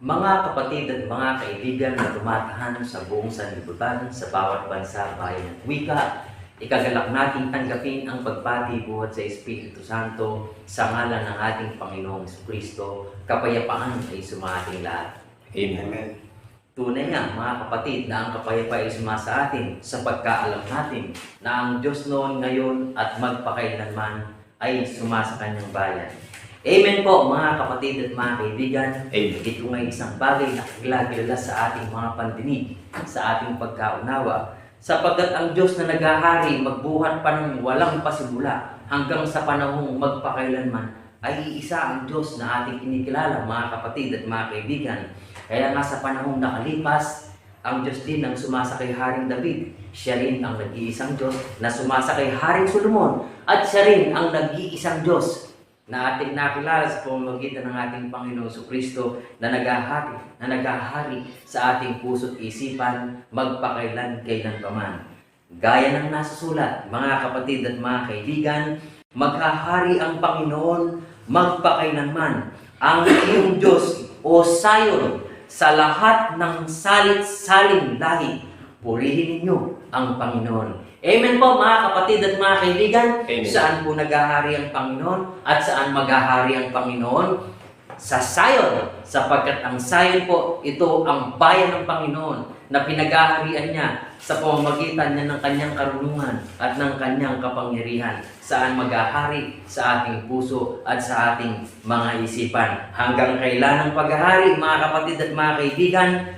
Mga kapatid at mga kaibigan na tumatahan sa buong sanlibutan sa bawat bansa, bayan at wika, ikagalak nating tanggapin ang pagbati buhat sa Espiritu Santo sa ngalan ng ating Panginoong Jesucristo. Kapayapaan ay sumating lahat. Amen. Tunay nga mga kapatid na ang kapayapaan ay sumasa atin sa pagkaalam natin na ang Diyos noon, ngayon at magpakailanman ay sumasa kanyang bayan. Amen po mga kapatid at mga kaibigan. Amen. Ito nga isang bagay na kilala sa ating mga pandinig, sa ating pagkaunawa, sapagkat ang Diyos na naghahari magbuhat pa ng walang pasimula hanggang sa panahong magpakailanman ay iisa ang Diyos na ating kinikilala mga kapatid at mga kaibigan. Kaya nga sa panahong nakalipas, ang Diyos din ang sumasa kay Haring David. Siya rin ang nag-iisang Diyos na sumasa kay Haring Solomon. At siya rin ang nag-iisang Diyos na ating nakilala sa pamamagitan ng ating Panginoong Jesucristo na naghahari sa ating puso't isipan magpakailan kailanpaman. Gaya ng nasa sulat, mga kapatid at mga kaibigan, maghahari ang Panginoon magpakailanman. Ang iyong Diyos o Zion sa lahat ng salit-saling lahi, purihin ninyo ang Panginoon. Amen po mga kapatid at mga kaibigan. Amen. Saan po naghahari ang Panginoon at saan maghahari ang Panginoon? Sa Zion, sapagkat ang Zion po, ito ang bayan ng Panginoon na pinaghaharian niya sa pamamagitan niya ng kanyang karunungan at ng kanyang kapangyarihan. Saan maghahari? Sa ating puso at sa ating mga isipan. Hanggang kailan ang paghahari, mga kapatid at mga kaibigan?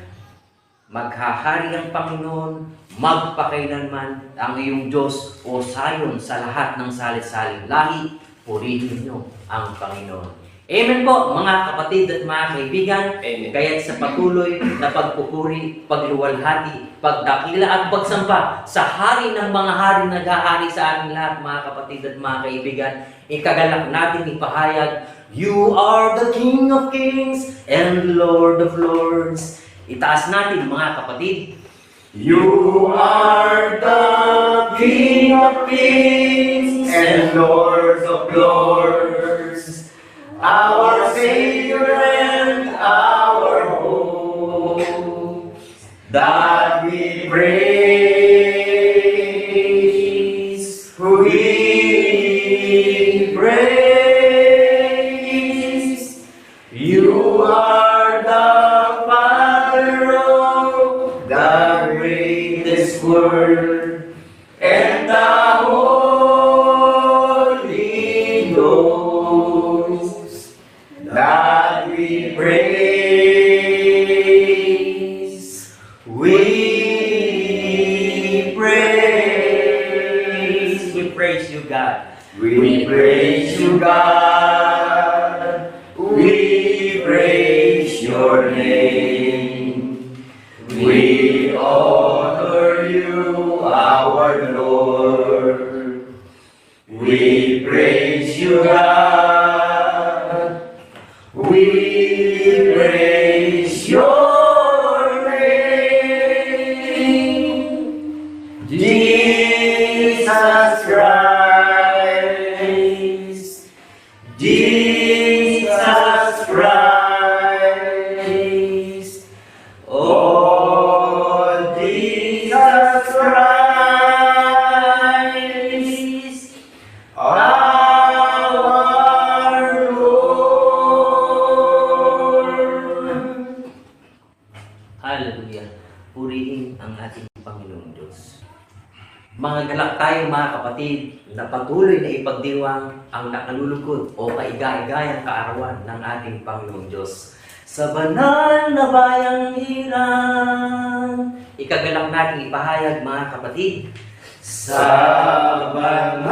Maghahari ang Panginoon magpakailanman. Ang iyong Diyos o Zion sa lahat ng salit-saling lahi, purihin niyo ang Panginoon. Amen po mga kapatid at mga kaibigan. Amen. Kaya't sa patuloy na pagpupuri, pagluwalhati, pagdakila at pagsamba sa hari ng mga hari na naghahari sa ating lahat mga kapatid at mga kaibigan, ikagalak natin ipahayag, You are the King of Kings and Lord of Lords. Itaas natin mga kapatid. You are the King of Kings and Lord of Lords, our Savior and our hope, that we praise, we praise. You are the Father of the greatest word, and the Holy Ghost, that we praise, we praise. We praise you, God. We praise you, God. We praise your name. We honor you, our Lord. We praise you, God. We praise your name. Jesus Christ. Jesus Christ. Oh, Jesus Christ, our Lord. Hallelujah. Purihin ang ating Panginoong Diyos. Mga galak tayo mga kapatid na patuloy na ipagdiwang ang nakalulugod o kaiga-igayang kaarawan ng ating Panginoong Diyos. Sa banal na bayang hirang, ikagalak natin ipahayag mga kapatid. Sa banal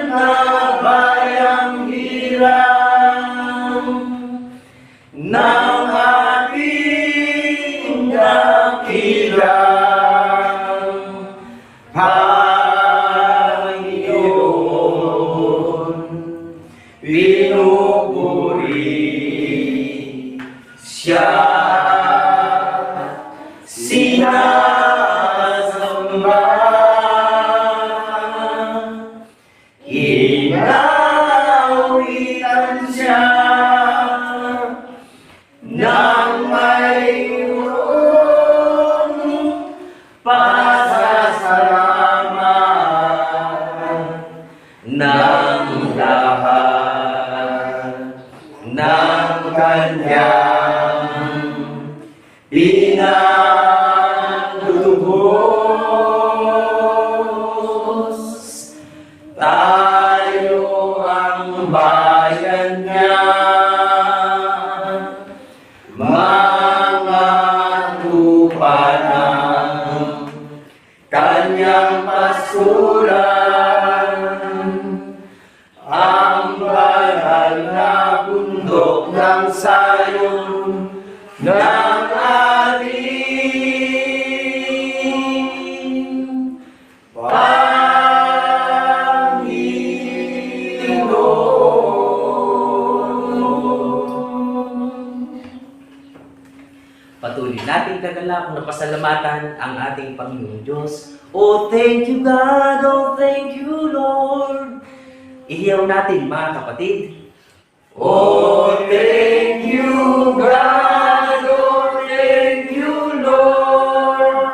na bayang hirang ng ating dakilang Panginoon, pinupuri siya, sinasamba, inawitan siya kanyang pinagtubos. Tayo ang bayan niya, mga tupa ng kanyang pasulan, ang banal na bundok ng Sayon ng ating Panginoon. Patuloy natin kagalakang na pasalamatan ang ating Panginoong Diyos. Oh, thank you God! Oh, thank you Lord! Ihiyaw natin mga kapatid. Oh, thank you, God. Oh, thank you, Lord.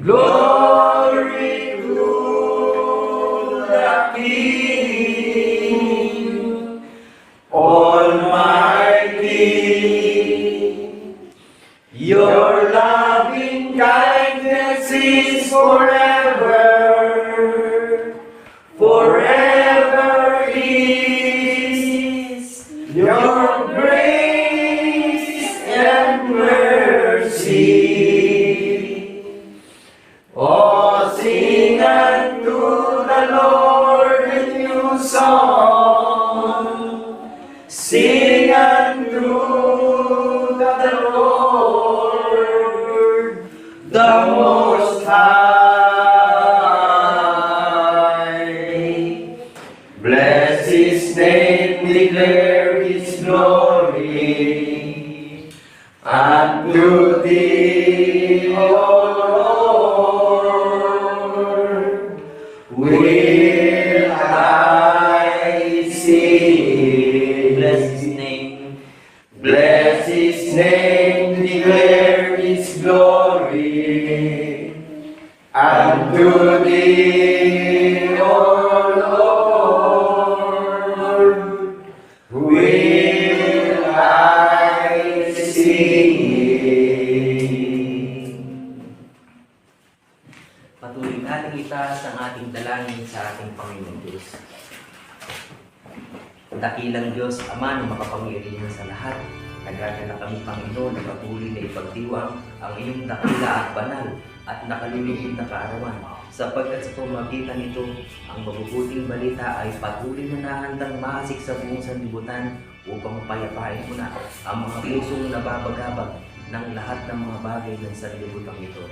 Glory to the King Almighty. Your loving kindness is forever. Forever is your grace and mercy. Oh, sing unto the Lord a new song. Sing unto the Lord, the Most High. Bless His name, declare His glory. Unto Thee, O Lord, will I sing. Bless His name. Bless His name, declare His glory. Unto Thee, O Lord, will I sing. Patuloy natin itaas ang ating dalangin sa ating Panginoong Diyos. Dakilang Diyos, Ama na makapangyarihan sa lahat, nagdadala kami, Panginoon, na patuloy na ipagdiwang ang iyong dakila at banal at nakalulugod na kaarawan. Sapagkat sa pamagitan nito, ang mabubuting balita ay patuloy na nahandang mahasik sa buong sanlibutan upang payapain mo na ang mga pusong nababagabag ng lahat ng mga bagay ng sanlibutan ito.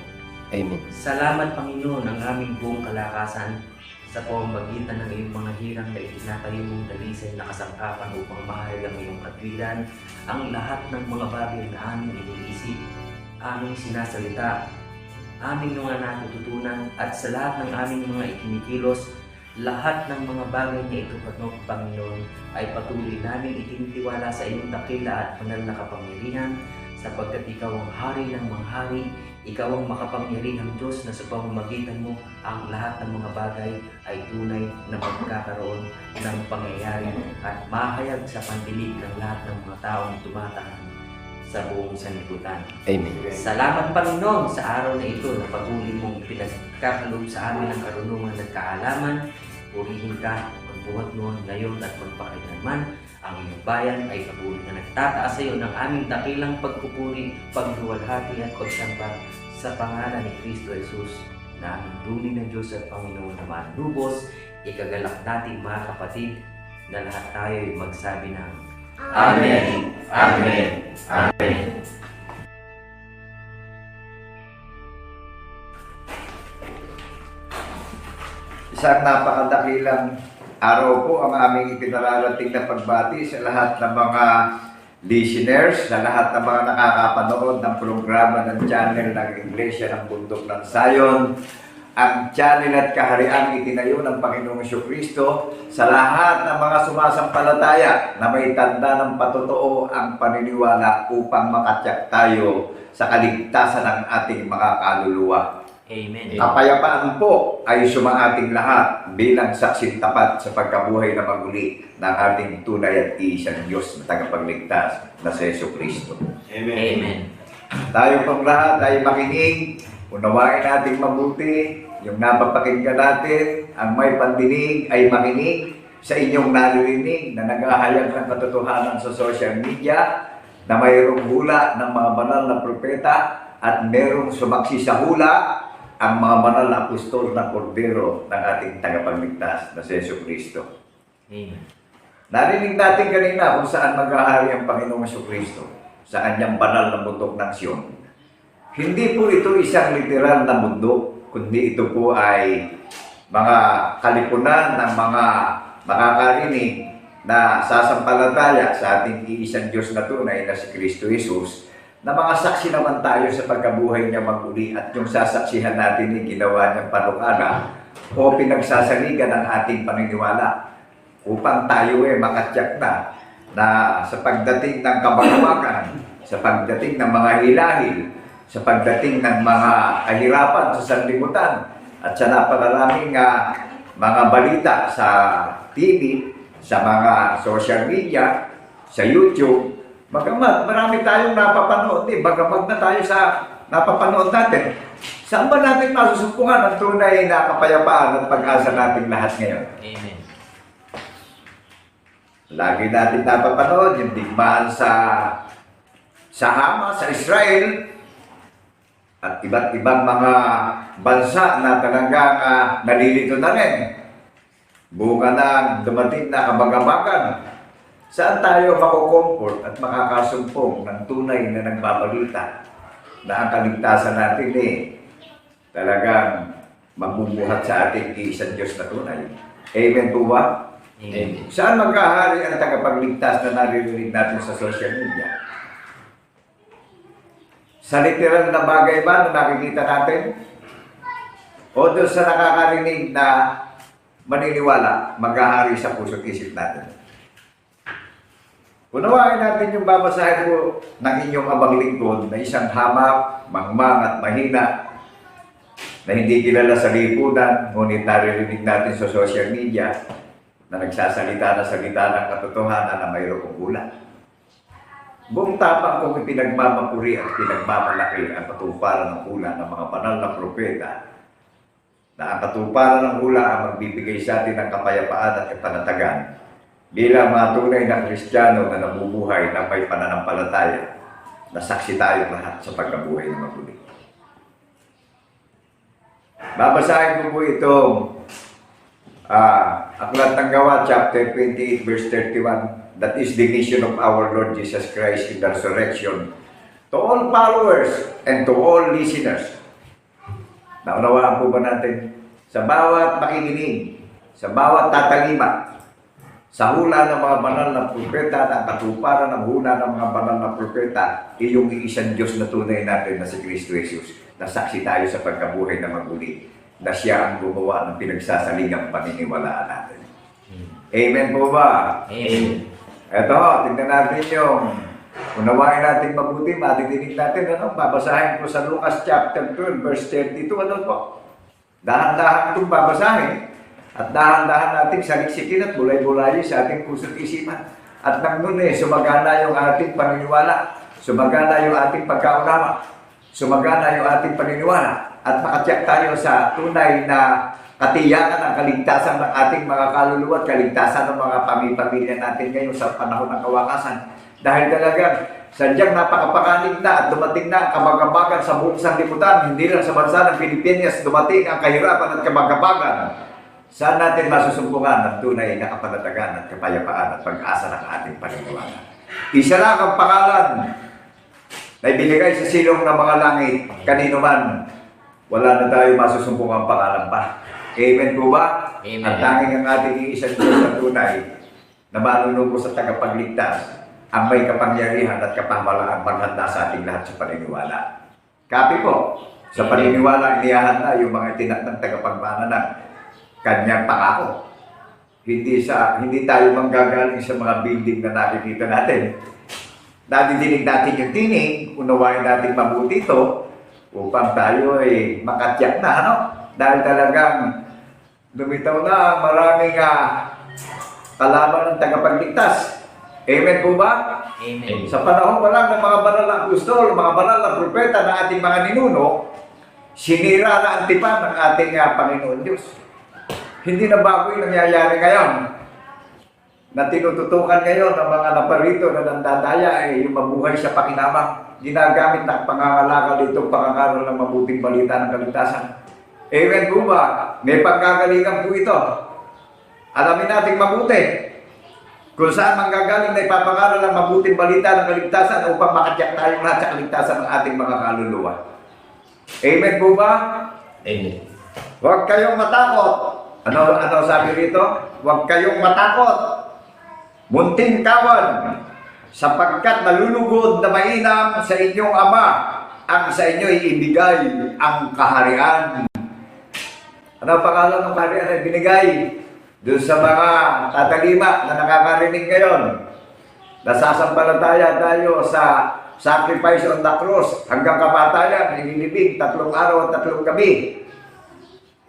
Amen. Salamat, Panginoon, ang aming buong kalakasan sa pamamagitan ng iyong mga hirang na itinatayo mong dalisay na kasangkapan upang mahal ang iyong katwiran, ang lahat ng mga bagay na aming iniisip, aming sinasalita, aming mga natututunan, at sa lahat ng aming mga ikinikilos, lahat ng mga bagay na ito, Panginoon, ay patuloy namin itinitiwala sa iyong dakila at banal na kapangyarihan, sapagkat ikaw ang hari ng mga hari, ikaw ang makapangyarihang Diyos na sa pamamagitan mo ang lahat ng mga bagay ay tunay na magkakaroon ng pangyayari at mahayag sa pandinig ng lahat ng mga taong tumatahan sa buong sanlibutan. Amen. Salamat, Panginoon, sa araw na ito na patuloy mong pinagkakaloob sa amin ng karunungan at kaalaman. Purihin ka, magbuhat noon, ngayon at magpakailanman. Ang iyong bayan ay patuloy na nagtataas sa iyo ng aming dakilang pagpupuri, pagluwalhati at pagsamba sa pangalan ni Kristo Jesus na aming tunay na Diyos at Panginoon na manlubos. Ikagalak natin, mga kapatid, na lahat tayo ay magsabi ng Amen. Amen. Amen. Isang napakadakilang araw po ang aming ipinararating na pagbati sa lahat ng mga listeners, sa lahat ng mga nakakapanood ng programa ng channel ng Iglesia ng Bundok ng Sayon, ang channel at kahariang itinayo ng Panginoong Jesucristo sa lahat ng mga sumasampalataya na may tanda ng patotoo ang paniniwala upang makatyak tayo sa kaligtasan ng ating mga kaluluwa. Amen. Kapayapaan po ay sumaating lahat bilang saksi tapat sa pagkabuhay na maguli ng ating tunay at iisang Diyos na tagapagligtas na si Jesucristo. Amen. Tayo pong lahat ay makinig, unawain natin mabuti, yung napapakinggan natin, ang may pandinig ay makinig sa inyong naririnig na naghahayag ng katotohanan sa social media na mayroong hula ng mga banal na propeta at mayroong sumaksi sa hula ang mga banal na apostol na kordero ng ating tagapagligtas na si Jesucristo. Amen. Narinig natin kanina kung saan maghahari ang Panginoong Jesucristo sa kanyang banal na bundok ng Sion. Hindi po ito isang literal na bundok, kundi ito po ay mga kalipunan ng mga makakarinig na sasampalataya sa ating iisang Diyos na tunay na si Kristo Jesus, na mga saksi naman tayo sa pagkabuhay niya maguli at yung sasaksihan natin ay ginawa niyang panukala o pinagsasaligan ng ating paniniwala upang tayo ay makatyak na sa pagdating ng kabagawagan, sa pagdating ng mga hilahil, sa pagdating ng mga kahirapan sa sanlibutan at sa napakaraming mga balita sa TV, sa mga social media, sa YouTube, bagamat marami tayong napapanood, bagamat na tayo sa napapanood natin, saan ba natin masusumpungan ang tunay na kapayapaan at pag-asa natin lahat ngayon? Amen. Lagi natin napapanood yung digmaan sa Hamas, sa Israel, at iba't ibang mga bansa na talagang nalilito na rin. Bunga ng dumating na kabagabagan. Saan tayo makukomfort at makakasumpong ng tunay na nagbabalita na ang kaligtasan natin talagang magbubuhat sa ating isang Diyos na tunay? Amen po ba? Amen. Saan maghahari ang tagapagligtas na naririnig natin sa social media? Sa literal na bagay ba na nakikita natin? O doon sa nakakarinig na maniniwala, maghahari sa puso't isip natin? Unawain natin yung babasahin po ng inyong abang lingkod na isang hamak, mangmang at mahina na hindi kilala sa lipunan, ngunit naririnig natin sa social media na nagsasalita na sa gitna ng katotohanan na mayroong hula. Buong tapang kung ipinagmamapuri at pinagmamalaki ang katuparan ng hula ng mga banal na propeta, na ang katuparan ng hula ang magbibigay sa atin ng kapayapaan at kapanatagan bilang mga tunay na Kristiyano na nabubuhay na may pananampalataya, na saksi tayo lahat sa pagkabuhay na maguli. Babasahin ko po itong Aklat ng Gawa, chapter 28, verse 31. That is the mission of our Lord Jesus Christ in the resurrection to all followers and to all listeners. Naunawaan po ba natin? Sa bawat makikinig, sa bawat tatalima, sa hula ng mga banal na propeta, ng katuparan ng hula ng mga banal na propeta, iyong iisang Diyos na tunay natin na si Kristo Jesus, na saksi tayo sa pagkabuhay na maguli, na siya ang gumawa ng pinagsasaligang paniniwalaan natin. Amen po ba? Amen. Eto, tingnan natin yung unawain natin mabuti, matidinig natin, babasahin ko sa Lucas chapter 12, verse 32, po? Dahan-dahan itong babasahin. At dahan-dahan nating saliksikin at bulay-bulayin sa ating puso't isipan. At nang nun sumagana yung ating paniniwala, sumagana yung ating pagkaunawa, sumagana yung ating paniniwala, at makatiyak tayo sa tunay na katiyakan ang kaligtasan ng ating mga kaluluwa at kaligtasan ng mga pamilya natin ngayon sa panahon ng kawakasan. Dahil talagang sadyang napakapakanig na at dumating na ang kabagabagan sa buong sanlibutan, hindi lang sa bansa ng Pilipinas dumating ang kahirapan at kabagabagan. Saan natin masusumpungan ng tunay na kapanatagan at kapayapaan at pag-asa ng ating paniniwala? Isa lang ang pangalan na ibinigay sa silong ng mga langit, kanino man, wala na tayo masusumpungan pangalan pa. Amen po ba? Amen. At tanging ang ating isang Diyos na tunay na manunong sa tagapagligtas, ang may kapangyarihan at kapamalaan maghanda sa ating lahat sa paniniwala. Kapi po, sa paniniwala iniyahan na yung mga tinatang tagapagmana ng kanyang pangako. Hindi tayo manggagaling sa mga building na nakikita natin. Nadidinig natin yung tinig, unawain natin mabuti ito, upang tayo ay makatiyak na, ano? Dahil talagang lumitaw na ang maraming kalaban ng tagapagligtas. Amen po ba? Amen. Sa panahon pa lang ng mga banal na apostol, mga banal na propeta ng ating mga ninuno, sinira na ang tipan ng ating Panginoon Diyos. Hindi na bago yung nangyayari ngayon. Na tinututukan ngayon ng mga naparito na nandadaya ay yung mabuhay sa pakinabang. Ginagamit ng pangangalakal itong pangangaral ng mabuting balita ng kaligtasan. Amen po ba? May panggagalingan po ito. Alamin natin mabuti kung saan manggagaling na ipapangaral ng mabuting balita ng kaligtasan upang makatiyak tayong lahat sa kaligtasan ng ating mga kaluluwa. Amen po ba? Amen. Huwag kayong matakot. Ano sabi rito? Huwag kayong matakot. Munting kawan, sapagkat nalulugod na mainam sa inyong Ama, ang sa inyo ibigay ang kaharian. Ano ang pangalan ng kaharian na binigay? Doon sa mga tatalima na nakakarinig ngayon. Nasasampalataya tayo sa sacrifice on the cross hanggang kamatayan, inilibing 3 araw at 3 gabi.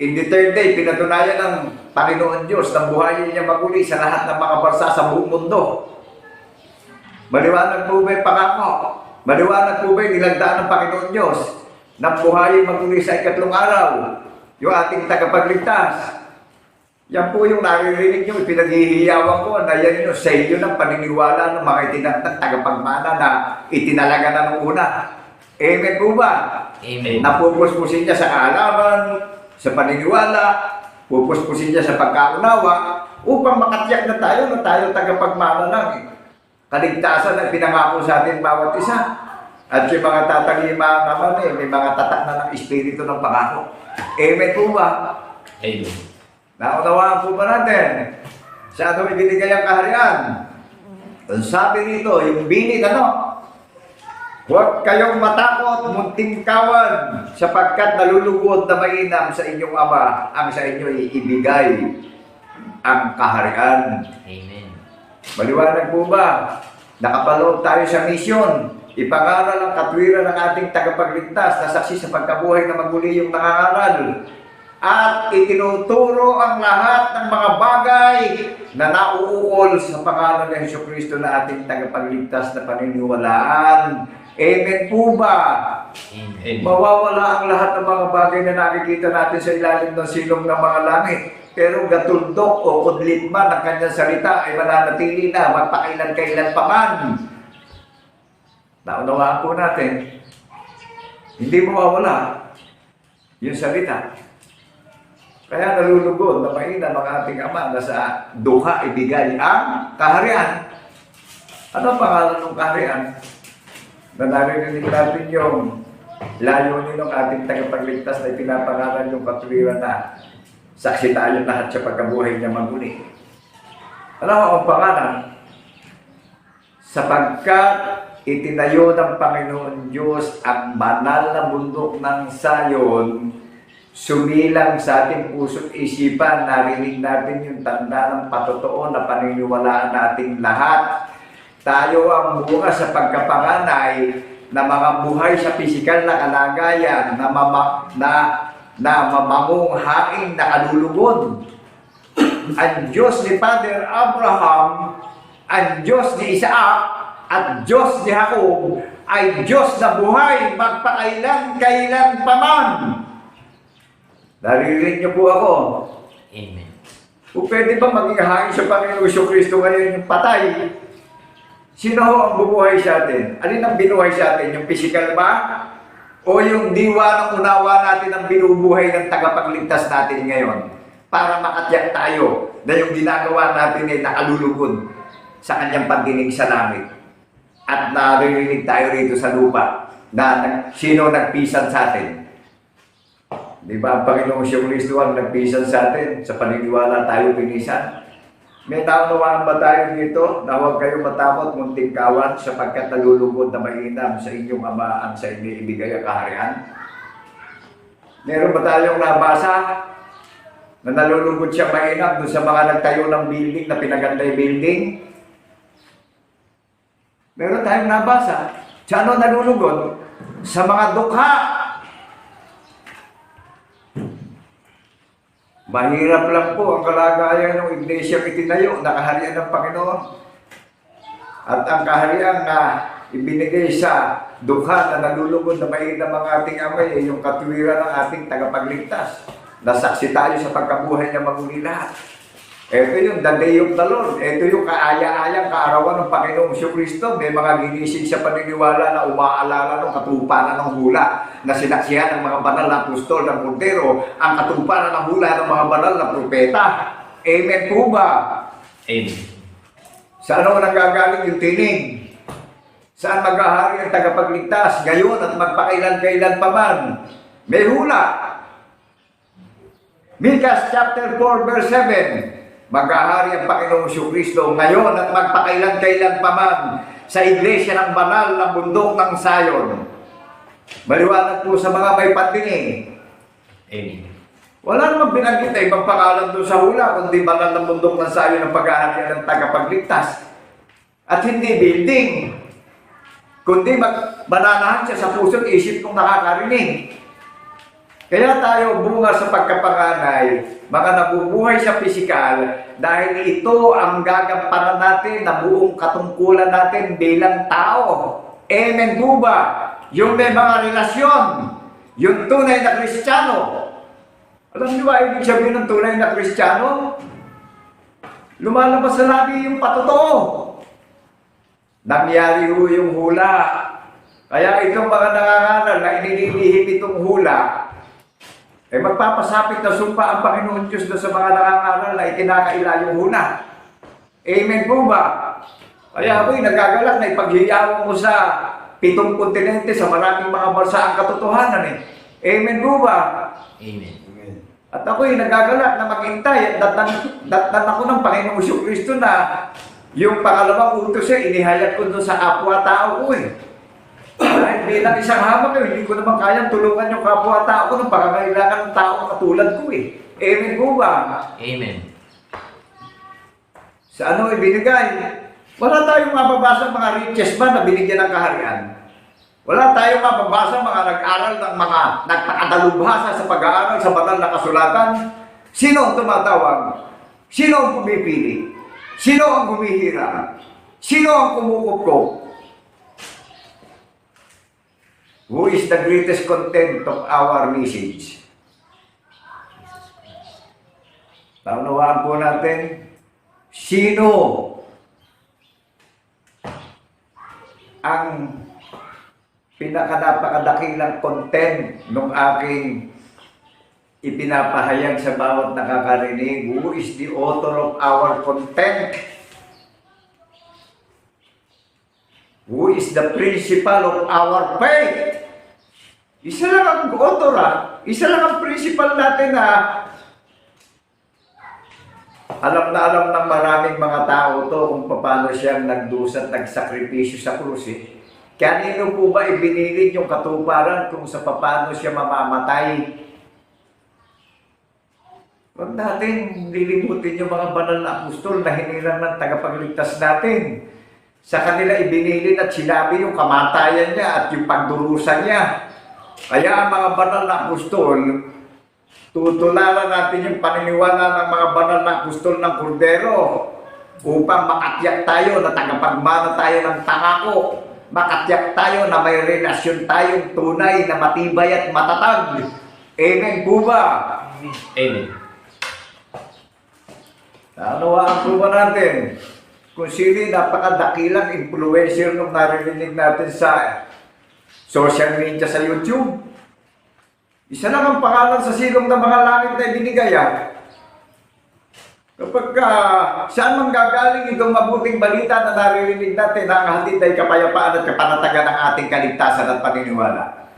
In the third day, pinatunayan ng Panginoon Diyos na buhayin niya maguli sa lahat ng mga bansa sa buong mundo. Maliwanag po ba yung pangako? Maliwanag po ba yung nilagdaan ng Panginoon Diyos na buhayin maguli sa 3 araw? Yung ating tagapagligtas. Yan po yung naririnig nyo, pinaghihiyawan ko na yan yung sa inyo ng paniniwala ng mga itinatang tagapagmana na itinalaga na nung una. Amen po ba? Amen. Napupuspusin niya sa kaalaman, sa paniniwala, pupuspusin niya sa pagkaunawa, upang makatiyak na tayo tagapagmana lang. Kaligtasan ang pinangako sa atin bawat isa. At yung mga tatalima naman may mga tatak na ng Espiritu ng pangako. Amen po ba? Amen. Naunawaan po ba natin? Sa ano ibinigay ang kaharian? Ang sabi nito, yung binit huwag kayong matakot, munting kawan, sapagkat nalulugod na mainam sa inyong Ama, ang sa inyo ibigay ang kaharian. Amen. Maliwanag po ba? Nakapaloob tayo sa misyon. Ipangaral ang katwiran ng ating tagapagligtas na saksi sa pagkabuhay na maguli yung nangangaral. At itinuturo ang lahat ng mga bagay na nauukol sa pangalan ng Jesucristo na ating tagapagligtas na paniniwalaan. Amen po ba? Amen. Mawawala ang lahat ng mga bagay na nakikita natin sa ilalim ng silong ng mga langit. Pero gatuldok o kudlit man ang kanyang salita ay mananatili na magpakailan-kailan pa man. Naunawaan po natin, hindi mawawala yung salita. Kaya nalulugod na mainam ang ating Ama na sa duha ibigay ang kaharian. Ano ang pangalan ng kaharian? Na narinig natin yung layunin ng ating tagapagligtas na ipinapangalan yung katwiran na saksi tayo lahat sa pagkabuhay niya maguli. Ano ang pangalan? Sapagkat itinayo ng Panginoon Diyos ang banal na bundok ng Sayon, sumilang sa ating puso't isipan, narinig natin yung tanda ng patotoo na paniniwalaan nating lahat. Tayo ang bunga sa pagkapanganay na mga buhay sa pisikal na kalagayan na mamamong haing na kalulugod. Ang Diyos ni Father Abraham, ang Diyos ni Isaac, at Diyos ni Jacob ay Diyos na buhay magpakailan-kailan pa man. Naririnig niyo po ako. Amen. O pwede ba maging hain sa Panginoon Jesucristo ngayon yung patay? Sino ho ang bubuhay sa atin? Alin ang binuhay sa atin? Yung physical ba? O yung diwa ng unawa natin ang binubuhay ng tagapagligtas natin ngayon? Para makatiyak tayo na yung ginagawa natin ay nakalulugod sa kanyang pagdinig sa langit. At naririnig tayo rito sa lupa na sino nagpisan sa atin. Di ba ang Panginoong Jesucristo ang nagpisan sa atin? Sa paniniwala tayo pinisan. May taunawaan ba tayo dito na huwag kayong matakot, munting kawan, sapagkat nalulugod na mainam sa inyong Ama ang sa inyo ibigay ang kaharian? Meron ba tayong nabasa na nalulugod siya mainam doon sa mga nagtayo ng building na pinaganday building? Meron tayong nabasa. Sa ano nalulugod? Sa mga dukha Mahirap lang po ang kalagayan ng iglesia itinayo, nakaharian ng Panginoon. At ang kaharian na ibinigay sa dukha na nalulugod na mainam ang ating amay ay yung katuwiran ng ating tagapagligtas. Nasaksi tayo sa pagkabuhay niya maguli lahat. Ito yung the day of the Lord. Ito yung kaaya-ayang kaarawan ng Panginoong Kristo. May mga ginising sa paniniwala na umaalala ng katuparan ng hula na sinaksihan ng mga banal na apostol ng Cordero, ang katuparan ng hula ng mga banal na propeta. Amen po ba? Amen. Saan ako nanggagaling yung tinig? Saan maghahari ang tagapagligtas ngayon at magpakailan-kailan pa man? May hula. Micah chapter 4 verse 7. Maghahari ang Panginoong Kristo ngayon at magpakailan-kailan pa man sa iglesia ng banal ng bundok ng Sayon. Maliwanag po sa mga may pandinig. Amen. Wala namang binanggit na ibang pangalan doon sa hula, kundi banal ng bundok ng Sayon ng paghaharian ng tagapagligtas. At hindi building, kundi bananahan siya sa puso't isip kong nakakarinig. Kaya tayo bunga sa pagkapanganay, mga nabubuhay sa pisikal, dahil ito ang gagampanan natin na buong katungkulan natin bilang tao. Amen po ba? Yung may mga relasyon, yung tunay na Kristiyano. Alam niyo ba ibig sabihin ng tunay na Kristiyano? Lumalabas sa labi yung patotoo. Nangyari ho yung hula. Kaya itong mga nangangaral na inililihim itong hula, magpapasapit na sumpa ang Panginoon Diyos sa mga nangangaral na ikinakaila yung hula. Amen po ba? Kaya ako'y nagagalak na ipaghiyawan mo sa 7 kontinente sa maraming mga bansa ang katotohanan eh. Amen po ba? Amen. At ako'y nagagalak na maghintay at datnan ako ng Panginoong Kristo na yung pangalawang utos niya, inihayag ko doon sa kapwa-tao ko eh. Dahil bilang isang hamak eh, hindi ko naman kayang tulungan yung kapwa-tao ko ng pangangailangan ng tao katulad ko eh. Amen po ba? Amen. Sa ano ibinigay? Wala tayong mababasa mga riches ba na binigyan ng kaharian? Wala tayong mababasa mga nag-aral ng mga nagpakadalubhasa sa pag-aaral sa banal na kasulatan? Sino ang tumatawag? Sino ang pumipili? Sino ang humihira? Sino ang kumukupkop? Who is the greatest content of our message? Naunawaan po natin, sino ang pinaka-napakadakilang content ng aking ipinapahayag sa bawat nakakarinig? Who is the author of our content? Who is the principal of our faith? Isa lang ang author isa lang ang principal natin alam na alam ng maraming mga tao to kung paano siyang nagdusa at nagsakripisyo sa krus eh. Kanino po ba ibinilid yung katuparan kung sa paano siya mamamatay? Huwag natin lilimutin yung mga banal na apostol na hinilang ng tagapagligtas natin. Sa kanila ibinilid at sinabi yung kamatayan niya at yung pagdurusa niya. Kaya ang mga banal na apostol, tutularan natin yung paniniwala ng mga banal na apostol ng Cordero upang makatyak tayo na tagapagmana tayo ng pangako. Makatyak tayo na may relasyon tayong tunay na matibay at matatag. Amen po ba? Amen. Naunawaan po ba natin kung sino napakadakilang influencer nung naririnig natin sa social media sa YouTube? Isa lang ang pangalan sa silong ng mga langit na ibinigay. Kapag saan man gagaling itong mabuting balita na naririnig natin na ang hatid ay kapayapaan at kapanatagan ng ating kaligtasan at paniniwala.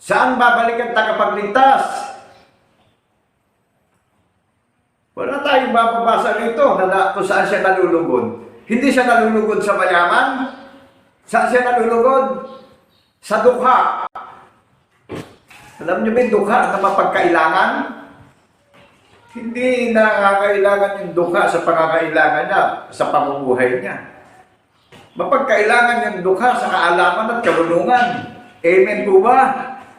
Saan babalik ang tagapagligtas? Wala tayong mababasa rito na kung saan siya nalulugod. Hindi siya nalulugod sa mayaman. Saan siya nalulugod? Sa dukha. Alam niyo ba yung dukha na mapagkailangan? Hindi nakakailangan yung dukha sa pangangailangan niya, sa pamumuhay niya. Mapagkailangan yung dukha sa kaalaman at karunungan. Amen po ba?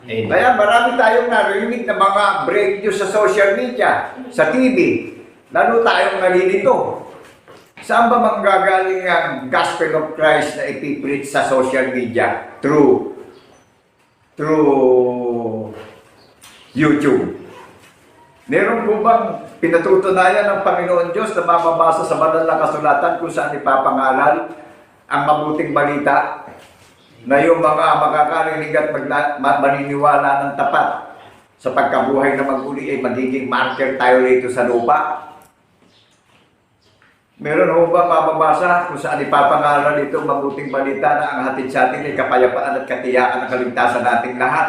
Amen. Kaya marami tayong narinig na mga break news sa social media, sa TV. Lalo tayong nalilito. Saan ba manggagaling ang Gospel of Christ na ipipreach sa social media? Through YouTube. Meron po bang pinatutunayan ng Panginoon Diyos na mababasa sa banal na kasulatan kung saan ipapangaral ang mabuting balita na yung mga makakarinig at maniniwala ng tapat sa pagkabuhay na maguli ay magiging marker tayo rito sa lupa? Meron ho ba mababasa kung saan ipapangaral itong mabuting balita na ang hatid sa atin ay kapayapaan at katiyakan ng kaligtasan nating lahat?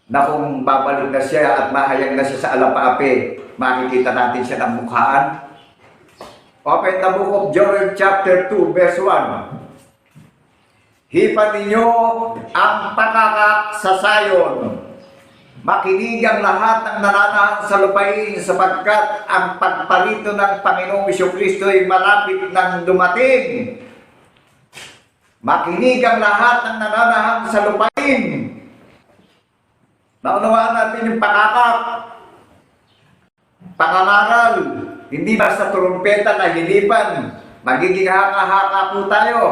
Na kung babalik na siya at mahayag na siya sa alapaapi, makikita natin siya ng mukhaan? Open the book of Joel chapter 2 verse 1. Hipan ninyo ang pakakak sa Sayon. Makinig ang lahat ng nananahan sa lupain sapagkat ang pagparito ng Panginoong Jesucristo ay malapit nang dumating. Makinig ang lahat ng nananahan sa lupain. Naunawaan natin yung pakakak. Pangangaral. Hindi basta trumpeta na hilipan. Magiging haka-haka po tayo.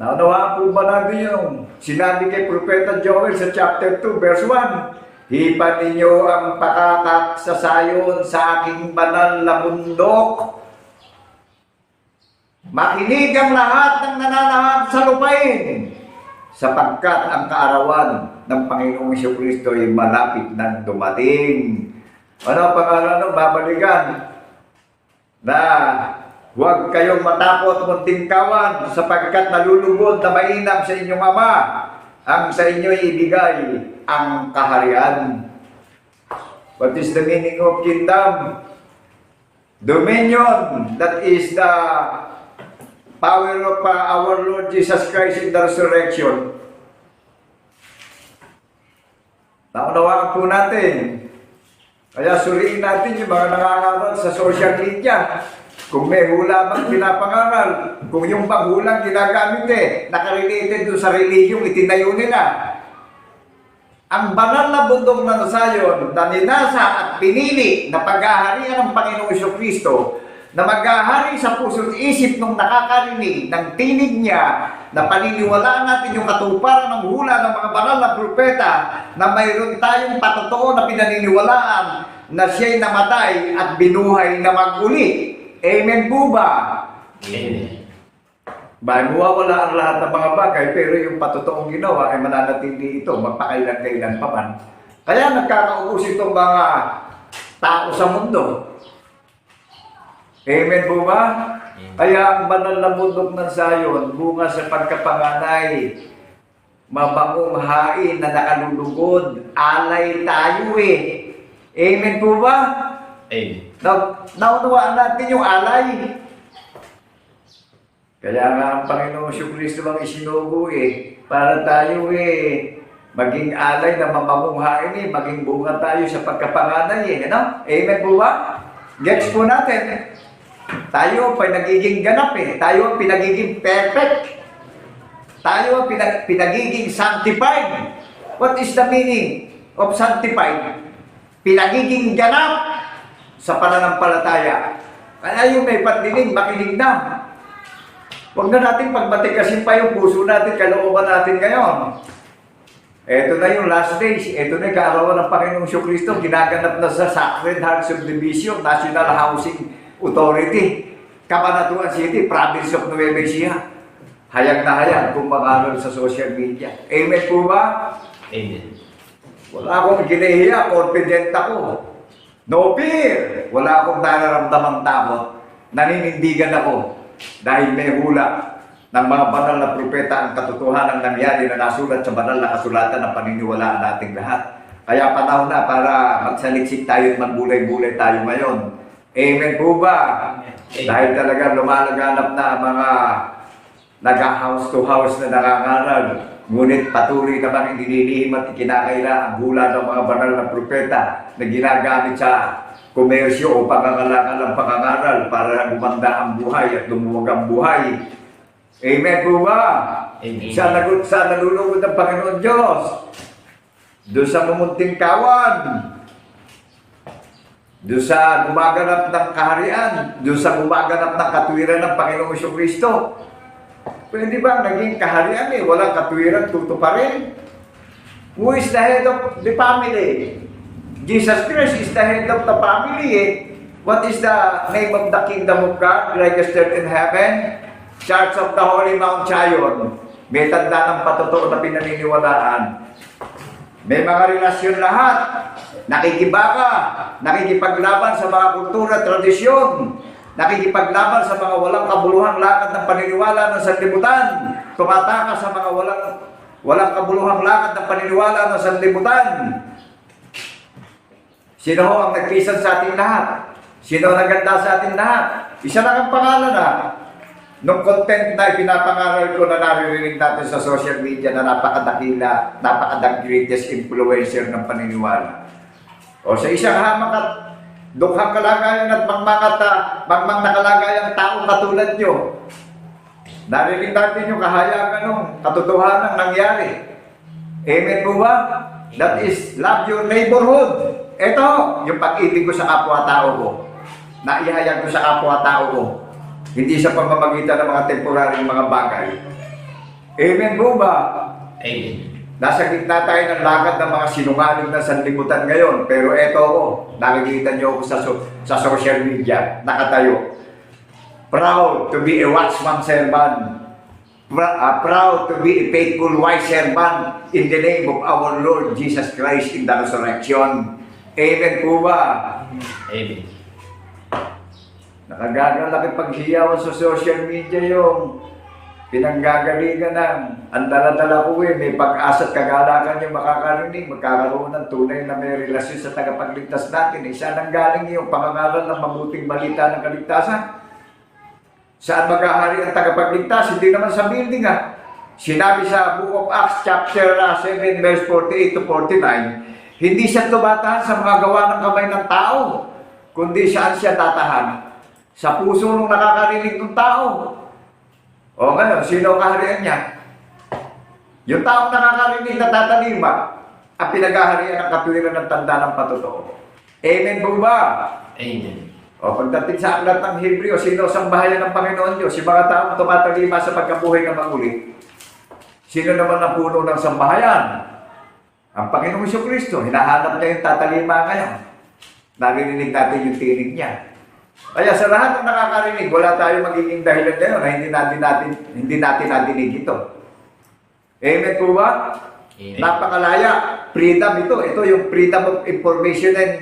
Naunawaan po ba natin yung sinabi kay Propeta Joel sa chapter 2 verse 1? Hipan ninyo ang pakakak sa Sayon sa aking banal na bundok. Makinig ang lahat ng nananahan sa lupain sapagkat ang kaarawan ng Panginoong Jesucristo ay malapit nang dumating. Ano ang pangalan ng babalikan? Na huwag kayong matakot munting kawan sapagkat nalulugod na mainam sa inyong Ama. Ang sa inyo ibigay ang kaharian. What is the meaning of kingdom? Dominion, that is the power of our Lord Jesus Christ in the resurrection. Naunawaan po natin. Kaya suriin natin yung mga nangangaral sa social media. Kung may hula bang pinapangaral, kung yung bang hulang ginagamit nakarelated doon sa reliyong itinayo nila. Ang banal na bundok ng Sayon na ninasa at pinili na paghaharian ng Panginoong Jesucristo na maghahari sa puso't isip nung nakakarinig ng tinig niya na paniniwalaan natin yung katuparan ng hula ng mga banal na propeta na mayroon tayong patotoo na pinaniniwalaan na siya'y namatay at binuhay na maguli. Amen po ba? Amen. Mawawala ang lahat ng mga bagay pero yung patotoong ginawa ay mananatili ito magpakailan-kailan pa man. Kaya nagkakaubos itong mga tao sa mundo. Amen po ba? Kaya ang banal na bundok ng Sayon, bunga sa pagkapanganay, mabangong hain na nakalulugod, alay tayo Amen po ba? Amen. Naunawaan natin yung alay. Kaya nga ang Panginoong Jesucristo ang isinugo para tayo maging alay na mamamunghain maging bunga tayo sa pagkapanganay ano? Amen po ba? Gets po natin. Tayo pa nagiging ganap Tayo ang pinagiging perfect. Tayo ang pinagiging sanctified. What is the meaning of sanctified? Pinagiging ganap sa pananampalataya. Kaya yung may patinig, makinig na. Huwag na natin pagmatikasin pa yung puso natin, kalooban natin ngayon. Ito na yung last days. Ito na yung kaarawan ng Panginoong Jesucristo. Ginaganap na sa Sacred Heart Subdivision, National Housing Authority, Cabanatuan City, Province of Nueva Ecija. Hayag na hayag kung mag-aral sa social media. Amen po ba? Amen. Wala akong ginahiya, confident ako. No fear! Wala akong nararamdamang takot. Naninindigan ako dahil may hula ng mga banal na propeta ang katotohanan ng nangyari na nasulat sa banal na kasulatan ng paniniwalaan nating lahat. Kaya panahon na para magsaliksik tayo at magbulay-bulay tayo ngayon. Amen po ba? Amen. Dahil talaga lumalaganap na ang mga nag-house to house na nangangaral. Ngunit patuloy namang inililihim at ikinakaila ang hula ng mga banal na propeta na ginagamit sa komersyo o pangangalakal ng pangangaral para gumanda ang buhay at lumuwag ang buhay. Amen po ba? Amen. Sa nalulugod ng Panginoon Diyos. Doon sa mumunting kawan. Doon sa gumaganap ng kaharian. Doon sa gumaganap ng katwiran ng Panginoong Jesucristo. Pwede ba naging kaharian walang katwiran, tuto pa rin? Who is the head of the family? Jesus Christ is the head of the family. What is the name of the kingdom of God registered in heaven? Church of the Holy Mount Zion. May tanda ng patotoo na pinaniniwalaan. May mga relasyon lahat. Nakikibaka, nakikipaglaban sa mga kultura, tradisyon. Nakikipaglaban sa mga walang kabuluhang lakad ng paniniwala ng sanlibutan. Tumatakas sa mga walang kabuluhang lakad ng paniniwala ng sanlibutan. Sino ho ang nagpisan sa ating lahat? Sino ang naganda sa ating lahat? Isa lang ang pangalan Nung content na ipinapangaral ko na naririnig natin sa social media na napakadakila, napakadagreatest influencer ng paniniwala. O sa isang hamak at dukhang kalagayan at mangmang nakalagayang taong katulad nyo, narinig natin yung kahayagan ng katotohanan nangyari. Amen po ba? That is, love your neighborhood. Ito, yung pag-ibig ko sa kapwa-tao ko. Naihayag ko sa kapwa-tao ko. Hindi sa pamamagitan ng mga temporaryong mga bagay. Amen po ba? Amen. Nasa gitna tayo ng lakad ng mga sinungaling na sanlibutan ngayon. Pero eto ako, nakikita niyo ako sa social media, nakatayo. Proud to be a watchman servant. Proud to be a faithful wise servant in the name of our Lord Jesus Christ in the resurrection. Amen po ba? Amen. Nakagagalaki paghiyawan sa social media yung pinanggagalingan ng ang dala-dala ko may pag-asa at kagalakan yung makakarinig, magkakaroon ng tunay na may relasyon sa tagapagligtas natin. Isa nang galing yung pangangaral ng mabuting balita ng kaligtasan. Saan maghahari ang tagapagligtas? Hindi naman sa building Sinabi sa Book of Acts chapter 7 verse 48 to 49, hindi siya tumatahan sa mga gawa ng kamay ng tao, kundi saan siya tatahan? Sa puso ng nakakarinig ng tao. O ngayon, sino ang kaharian niya? Yung taong nakakarinig na tatalima, ang pinag-aharian ng katwiran ng tanda ng patotoo. Amen po ba? Amen. O pagdating sa aklat ng Hebreo, sino ang bahayan ng Panginoon Diyos? Yung mga taong tumatalima sa pagkabuhay ng magulit. Sino naman ang puno ng sambahayan? Ang Panginoong Jesucristo. Hinahanap niya yung tatalima ngayon. Naririnig natin yung tinig niya. Kaya sa lahat ng nakakarinig, wala tayo magiging dahilan ngayon na hindi natin nadinig ito. Amen po ba? Amen. Napakalaya. Freedom ito. Ito yung freedom of information and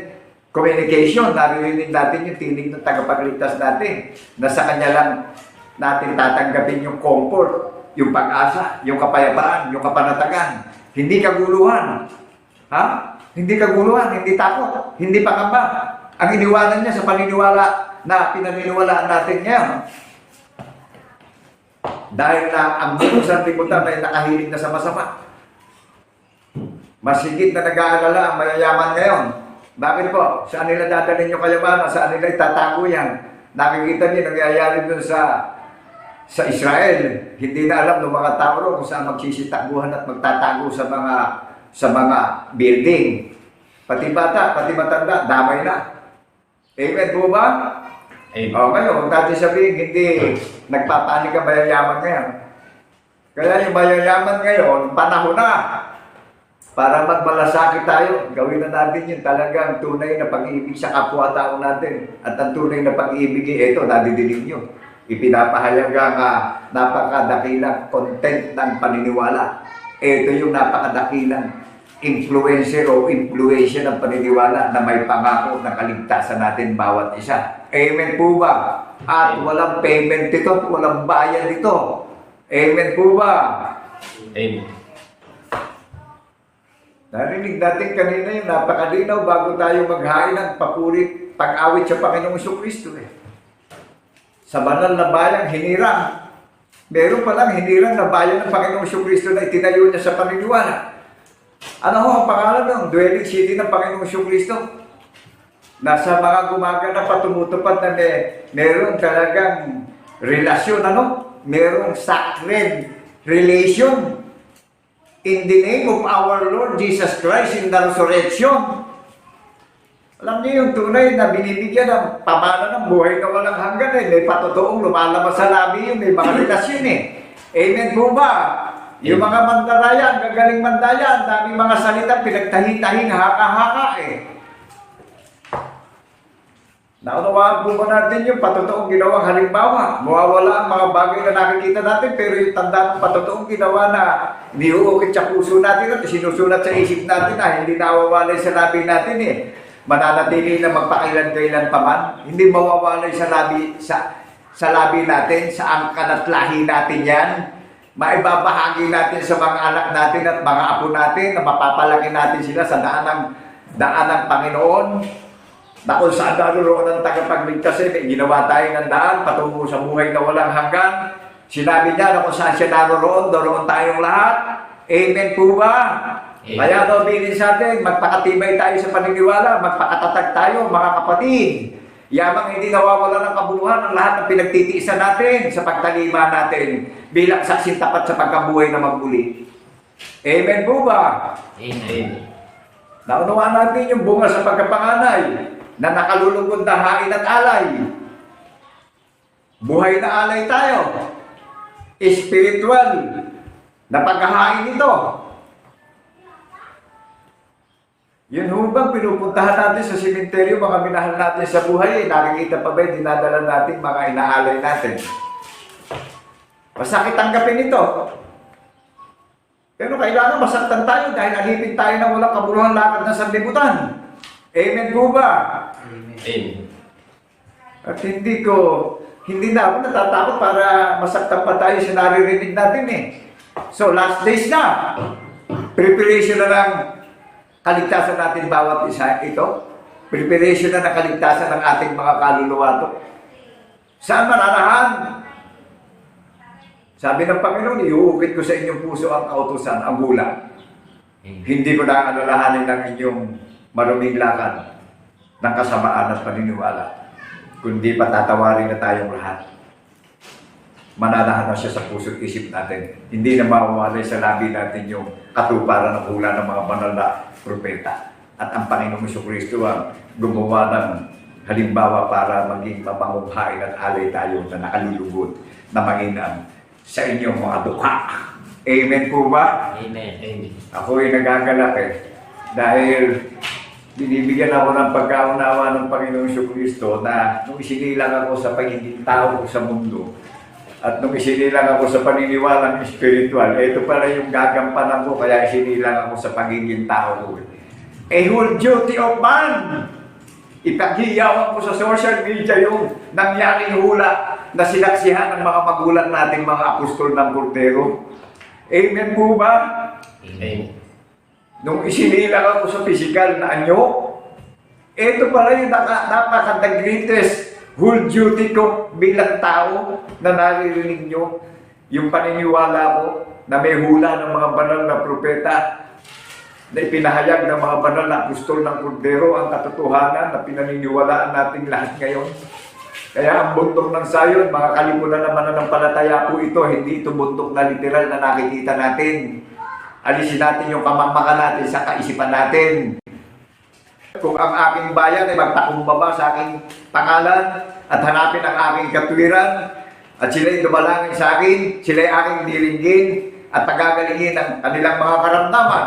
communication. Naririnig natin yung tinig ng tagapagligtas natin. Na sa kanya lang natin tatanggapin yung comfort, yung pag-asa, yung kapayapaan, yung kapanatagan. Hindi kaguluhan. Hindi kaguluhan, hindi takot, hindi pangamba. Ang iniwanan niya sa paniniwala na pinaniniwalaan natin ngayon. Dahil na ang buong sanlibutan ay nakahilig na sa masama. Masigit na nag-aalala ang mayayaman ngayon. Bakit po? Saan nila dadalhin yung kayamanan? Saan nila itatago yan? Nakikita niyo nangyayari dun sa Israel. Hindi na alam ng mga tao kung saan magsisitaguhan at magtatago sa mga building. Pati bata, pati matanda, damay na. Amen po ba? Amen. O ngayon, huwag natin sabihin, hindi nagpapanik ang mayayaman ngayon. Kaya yung mayayaman ngayon, panahon na para magmalasakit tayo. Gawin na natin yun talagang tunay na pag-ibig sa kapwa-tao natin. At ang tunay na pag-ibig, ito, nadidinig nyo. Ipinapahalaga nga napakadakilang content ng paniniwala. Ito yung napakadakilang influencer o influensya ng paniniwala na may pangako na kaligtasan natin bawat isa. Amen po ba? At walang payment dito, walang bayad dito. Amen po ba? Amen. Narinig natin kanina yung napakalinaw bago tayo maghain ng papuri, pag-awit sa Panginoong Jesucristo. Sa banal na bayang hinirang. Meron palang hinirang na bayan ng Panginoong Jesucristo na itinayo niya sa paniniwala. Ano ho ang pangalan ng dwelling city ng Panginoong Jesucristo? Nasa mga gumaganap at tumutupad na meron talagang relasyon, merong sacred relation in the name of our Lord Jesus Christ in the resurrection. Alam niyo yung tunay na binibigyan ng pamana ng buhay na walang hanggan eh. May patotoong lumalabas sa labi yun, may mga relasyon eh. Amen po ba? Yung mga mandarayan, gagaling mandaya, ang daming mga salita, pinagtahi-tahing haka-haka eh. Naunawaan po ba natin yung patotoong ginawang halimbawa? Mawawala ang mga bagay na nakikita natin, pero yung tanda ng patotoong ginawa na niuukit sa puso natin at sinusulat sa isip natin na hindi nawawalay sa labi natin eh. Mananatili na magpakailan-kailan pa man, hindi mawawalay sa labi natin, sa angkan at lahi natin yan. Maibabahagi natin sa mga anak natin at mga apo natin na mapapalaki natin sila sa daan ng Panginoon. Na kung saan naroon ang tagapagligtas eh, ginawa tayo ng daan patungo sa buhay na walang hanggan. Sinabi niya na kung saan siya naroon tayong lahat. Amen po ba? Amen. Kaya daw bilin sa atin, magpakatibay tayo sa paniniwala, magpakatatag tayo mga kapatid. Yamang hindi nawawala ng kabuluhan ang lahat ng pinagtitiisan natin sa pagtalima natin bilang saksing tapat sa pagkabuhay na magmuli. Amen po ba? Amen. Naunawaan natin yung bunga sa pagkapanganay na nakalulugod na hain at alay. Buhay na alay tayo. Spiritual na paghahain ito. Yun ho bang pinupuntahan natin sa simenteryo, mga minahal natin sa buhay, nakikita pa ba yung dinadala natin, mga inaalay natin? Masakit tanggapin ito. Pero kailangan masaktan tayo dahil alipin tayo ng walang kabuluhan lakad ng sanlibutan. Amen po ba? Amen. At hindi na ako natatakot para masaktan pa tayo sa naririnig natin eh. So last days na, preparation na ng kaligtasan natin bawat isa ito. Preparation na ng kaligtasan ng ating mga kaluluwa to. Saan mananahan? Sabi ng Panginoon, iuukit ko sa inyong puso ang kautusan, ang hula. Hindi ko na alalahanin ng inyong maruming lakad ng kasamaan at paniniwala. Kundi patatawarin na tayong lahat. Mananahan na siya sa puso at isip natin. Hindi na mawawalay sa labi natin yung katuparan ng hula ng mga banal na propeta. At ang Panginoong Jesucristo ang gumawa ng halimbawa para maging mamangunghain at alay tayo na nakalulugod na mainam sa inyong mga dukha. Amen po ba? Amen. Amen. Ako ay nagagalak eh. Dahil binibigyan ako ng pagkaunawa ng Panginoong Jesucristo na nung isinilang ako sa pagiging tao ko sa mundo at nung isinilang ako sa paniniwalang spiritual, ito pala yung gagampanan ko kaya isinilang ako sa pagiging tao ko. A whole duty of man! Ipaghiyawan ko sa social media yung nangyaring hula na sinaksihan ng mga magulang nating mga apostol ng Cordero. Amen po ba? Amen. Nung isinilang ako sa physical na anyo, ito pala yung napaka-the greatest whole duty ko bilang tao na naririnig nyo. Yung paniniwala ko na may hula ng mga banal na propeta na ipinahayag ng mga banal na apostol ng Cordero ang katotohanan na pinaniniwalaan natin lahat ngayon. Kaya ang bundok ng sayon, mga kalimutan naman na ng palataya po ito, hindi ito bundok na literal na nakikita natin. Alisin natin yung kamamakan natin sa kaisipan natin. Kung ang aking bayan ay magtakumbaba sa aking pangalan at hanapin ang aking katwiran at sila'y dumalangin sa akin, sila'y aking diringgin at tagagalingin ang kanilang mga karamdaman.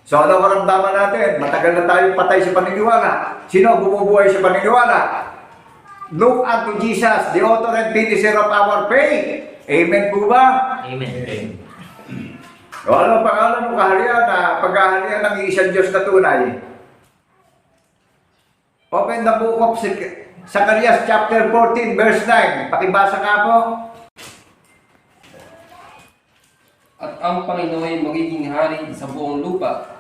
So ano karamdaman natin? Matagal na tayong patay sa paniniwala. Sino bumubuhay sa paniniwala? Look unto Jesus, the author and finisher of our faith. Amen po ba? Amen. Amen. O ano ang pangalan mo kaharian na paghaharian ng isang Diyos na tunay? Open the book of Zacarias chapter 14 verse 9. Pakibasa nga po. At ang Panginoon ay magiging hari sa buong lupa.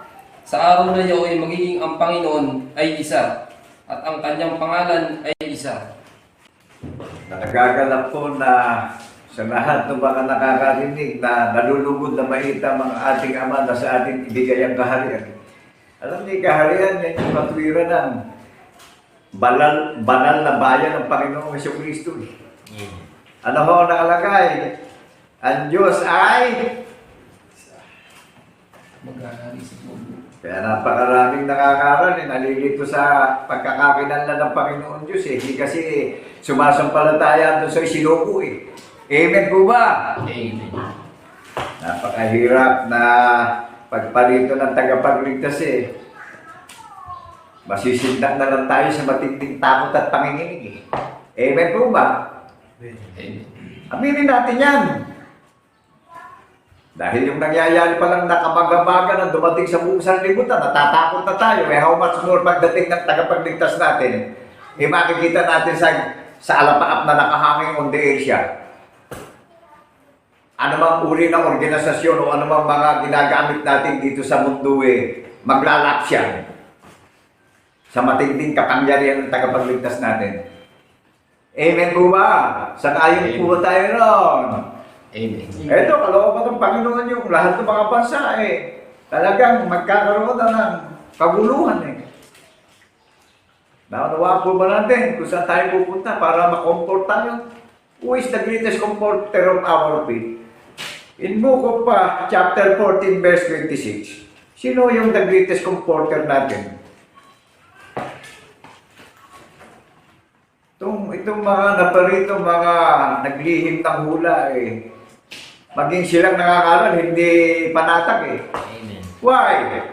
Sa araw na iyon ay magiging ang Panginoon ay isa, at ang kanyang pangalan ay isa. Nagagalap po na sa lahat ng mga nakakarinig na nalulugod na maitam ang ating Ama na sa ating ibigay ang kaharian. Alam niyo, kaharian yan yung katwiran ng banal na bayan ng Panginoong Jesucristo. Ano ho nakalagay? Ang Diyos ay Maghahari sa buong lupa. kaya napakaraming nangangaral, nalilito sa pagkakakinanlan ng Panginoon Diyos eh. Hindi kasi sumasampalataya doon sa isinuko eh. Amen po ba? Amen. Napakahirap na pagpalito ng tagapagligtas eh. Masisindak na lang tayo sa matinding takot at panginginig eh. Amen po ba? Amen. Aminin natin yan. Dahil yung nangyayari pa lang nakabagabaga na dumating sa buong sanlibutan, natatakot na tayo. Eh, how much more pagdating ng tagapagligtas natin, eh makikita natin sa alapaap na nakahanging on the air siya. Ano mang uri ng organisasyon o ano mang mga ginagamit natin dito sa mundo eh, maglalap siya sa matinding kapangyarihan ng tagapagligtas natin. Amen po ba? Saan po tayo ron? Amen. Ito, kalooban ng Panginoon yung lahat ng mga bansa eh. Talagang magkakaroon na ng kaguluhan eh. Naunawa po ba natin kung saan tayo pupunta para makomfort tayo? Who is the greatest comforter of our faith? In Book of chapter 14, verse 26, sino yung the greatest comforter natin? Itong mga naparito, mga naglihim ng hula eh. Maging silang nakakaral, hindi panatak eh. Amen. Why?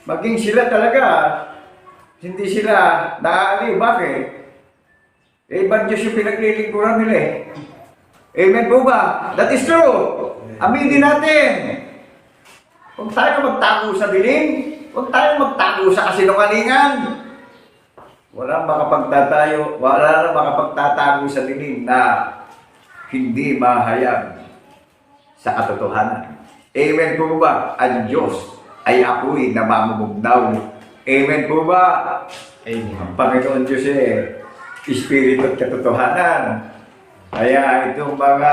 Maging sila talaga, hindi sila naaaliw. Bakit? Eh, ibang Diyos yung pinaglilingkuran nila eh. Amen po ba? That is true. Aminin natin. Huwag tayo magtago sa dilim. Huwag tayo magtago sa kasinungalingan. Wala na makapagtatago sa dilim na hindi mahayag sa katotohanan. Amen po ba? Ang Diyos ay apoy na mamumugnaw. Amen po ba? Amen. Ang Panginoon Diyos eh, Espiritu at katotohanan. Kaya itong mga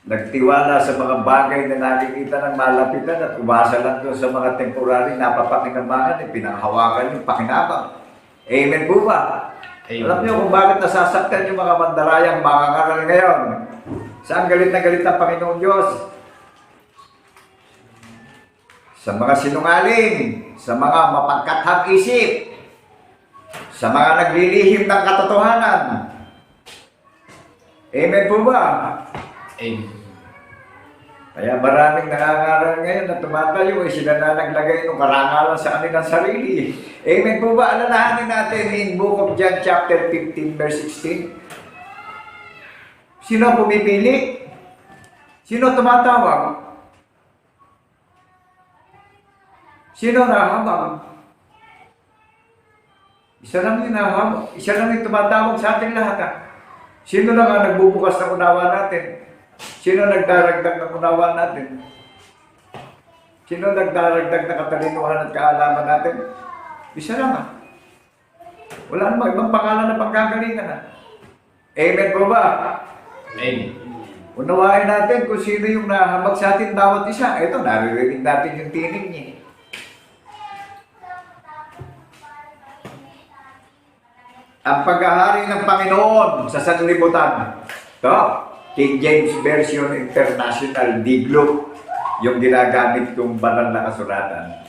nagtiwala sa mga bagay na nakikita ng malapitan at umasa lang doon sa mga temporary napapakinabangan, pinanghawakan yung pakinabang. Amen po ba? Amen. Alam niyo kung bakit nasasaktan yung mga mandarayang mga ngaral ngayon? Saan galit na galit ang Panginoon Diyos? Sa mga sinungaling, sa mga mapagkathang isip, sa mga naglilihim ng katotohanan. Amen po ba? Amen. Kaya maraming nangangaral ngayon na tumatayo eh, sila na naglagay ng karangalan sa kanilang sarili. Amen po ba? Alalahanin natin in Book of John chapter 15 verse 16. Sino pumipili? Sino tumatawag? Sino nahabang? Isa lang yung nahabang. Isa lang yung tumatawag sa ating lahat. Sino lang ang nagbubukas ng unawa natin? Sino nagdaragdag ng unawa natin? Sino nagdaragdag ng katalinuhan at kaalaman natin? Isa lang Wala namang ibang pangalan na panggagalingan Amen po ba? Amen. Unawain natin kung sino yung nahabag sa atin bawat isa. Ito, naririnig natin yung tinig niya. Ang paghahari ng Panginoon sa sanlibutan. Ito, King James Version International, Diglo, yung ginagamit kong banal na kasulatan.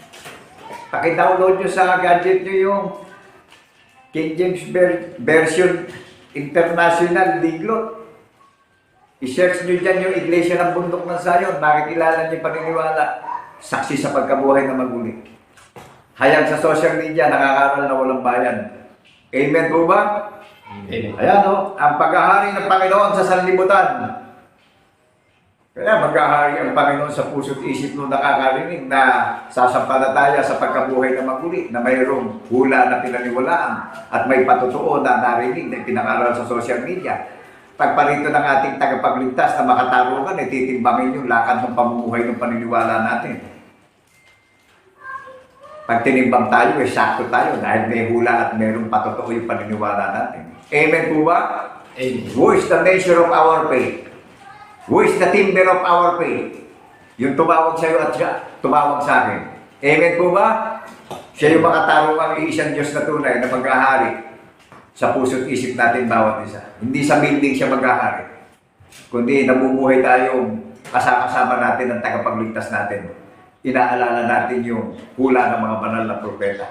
Paki-download nyo sa gadget nyo yung King James Version International, Diglo. I-search nyo dyan yung Iglesia ng Bundok ng Zion, makikilala nyo yung paniniwala, saksi sa pagkabuhay na maguli. Hayag sa social media, nakakaral na walang bayan. Amen po ba? Amen. Ayan ang paghahari ng Panginoon sa sanlibutan. Kaya maghahari ang Panginoon sa puso't isip nung nakakarinig na sasampalataya sa pagkabuhay na maguli, na mayroong hula na pinaniwalaan at may patotoo na narinig na pinangaral sa social media. Pagparito ng ating tagapagligtas na makatarungan, titimbangin yung lakad ng pamumuhay ng paniniwala natin. Pag tinimbang tayo, sakto tayo dahil may hula at mayroong patotoo yung paniniwala natin. Amen po ba? Amen. Who is the measure of our faith? Who is the timber of our faith? Yung tumawag sa iyo at siya, tumawag sa akin. Amen po ba? Siya yung makatarungang iisang Diyos na tunay na maghahari sa puso't isip natin bawat isa. Hindi sa building siya maghahari. kundi nabubuhay tayong kasama natin ang tagapagligtas natin. Inaalala natin yung hula ng mga banal na propeta.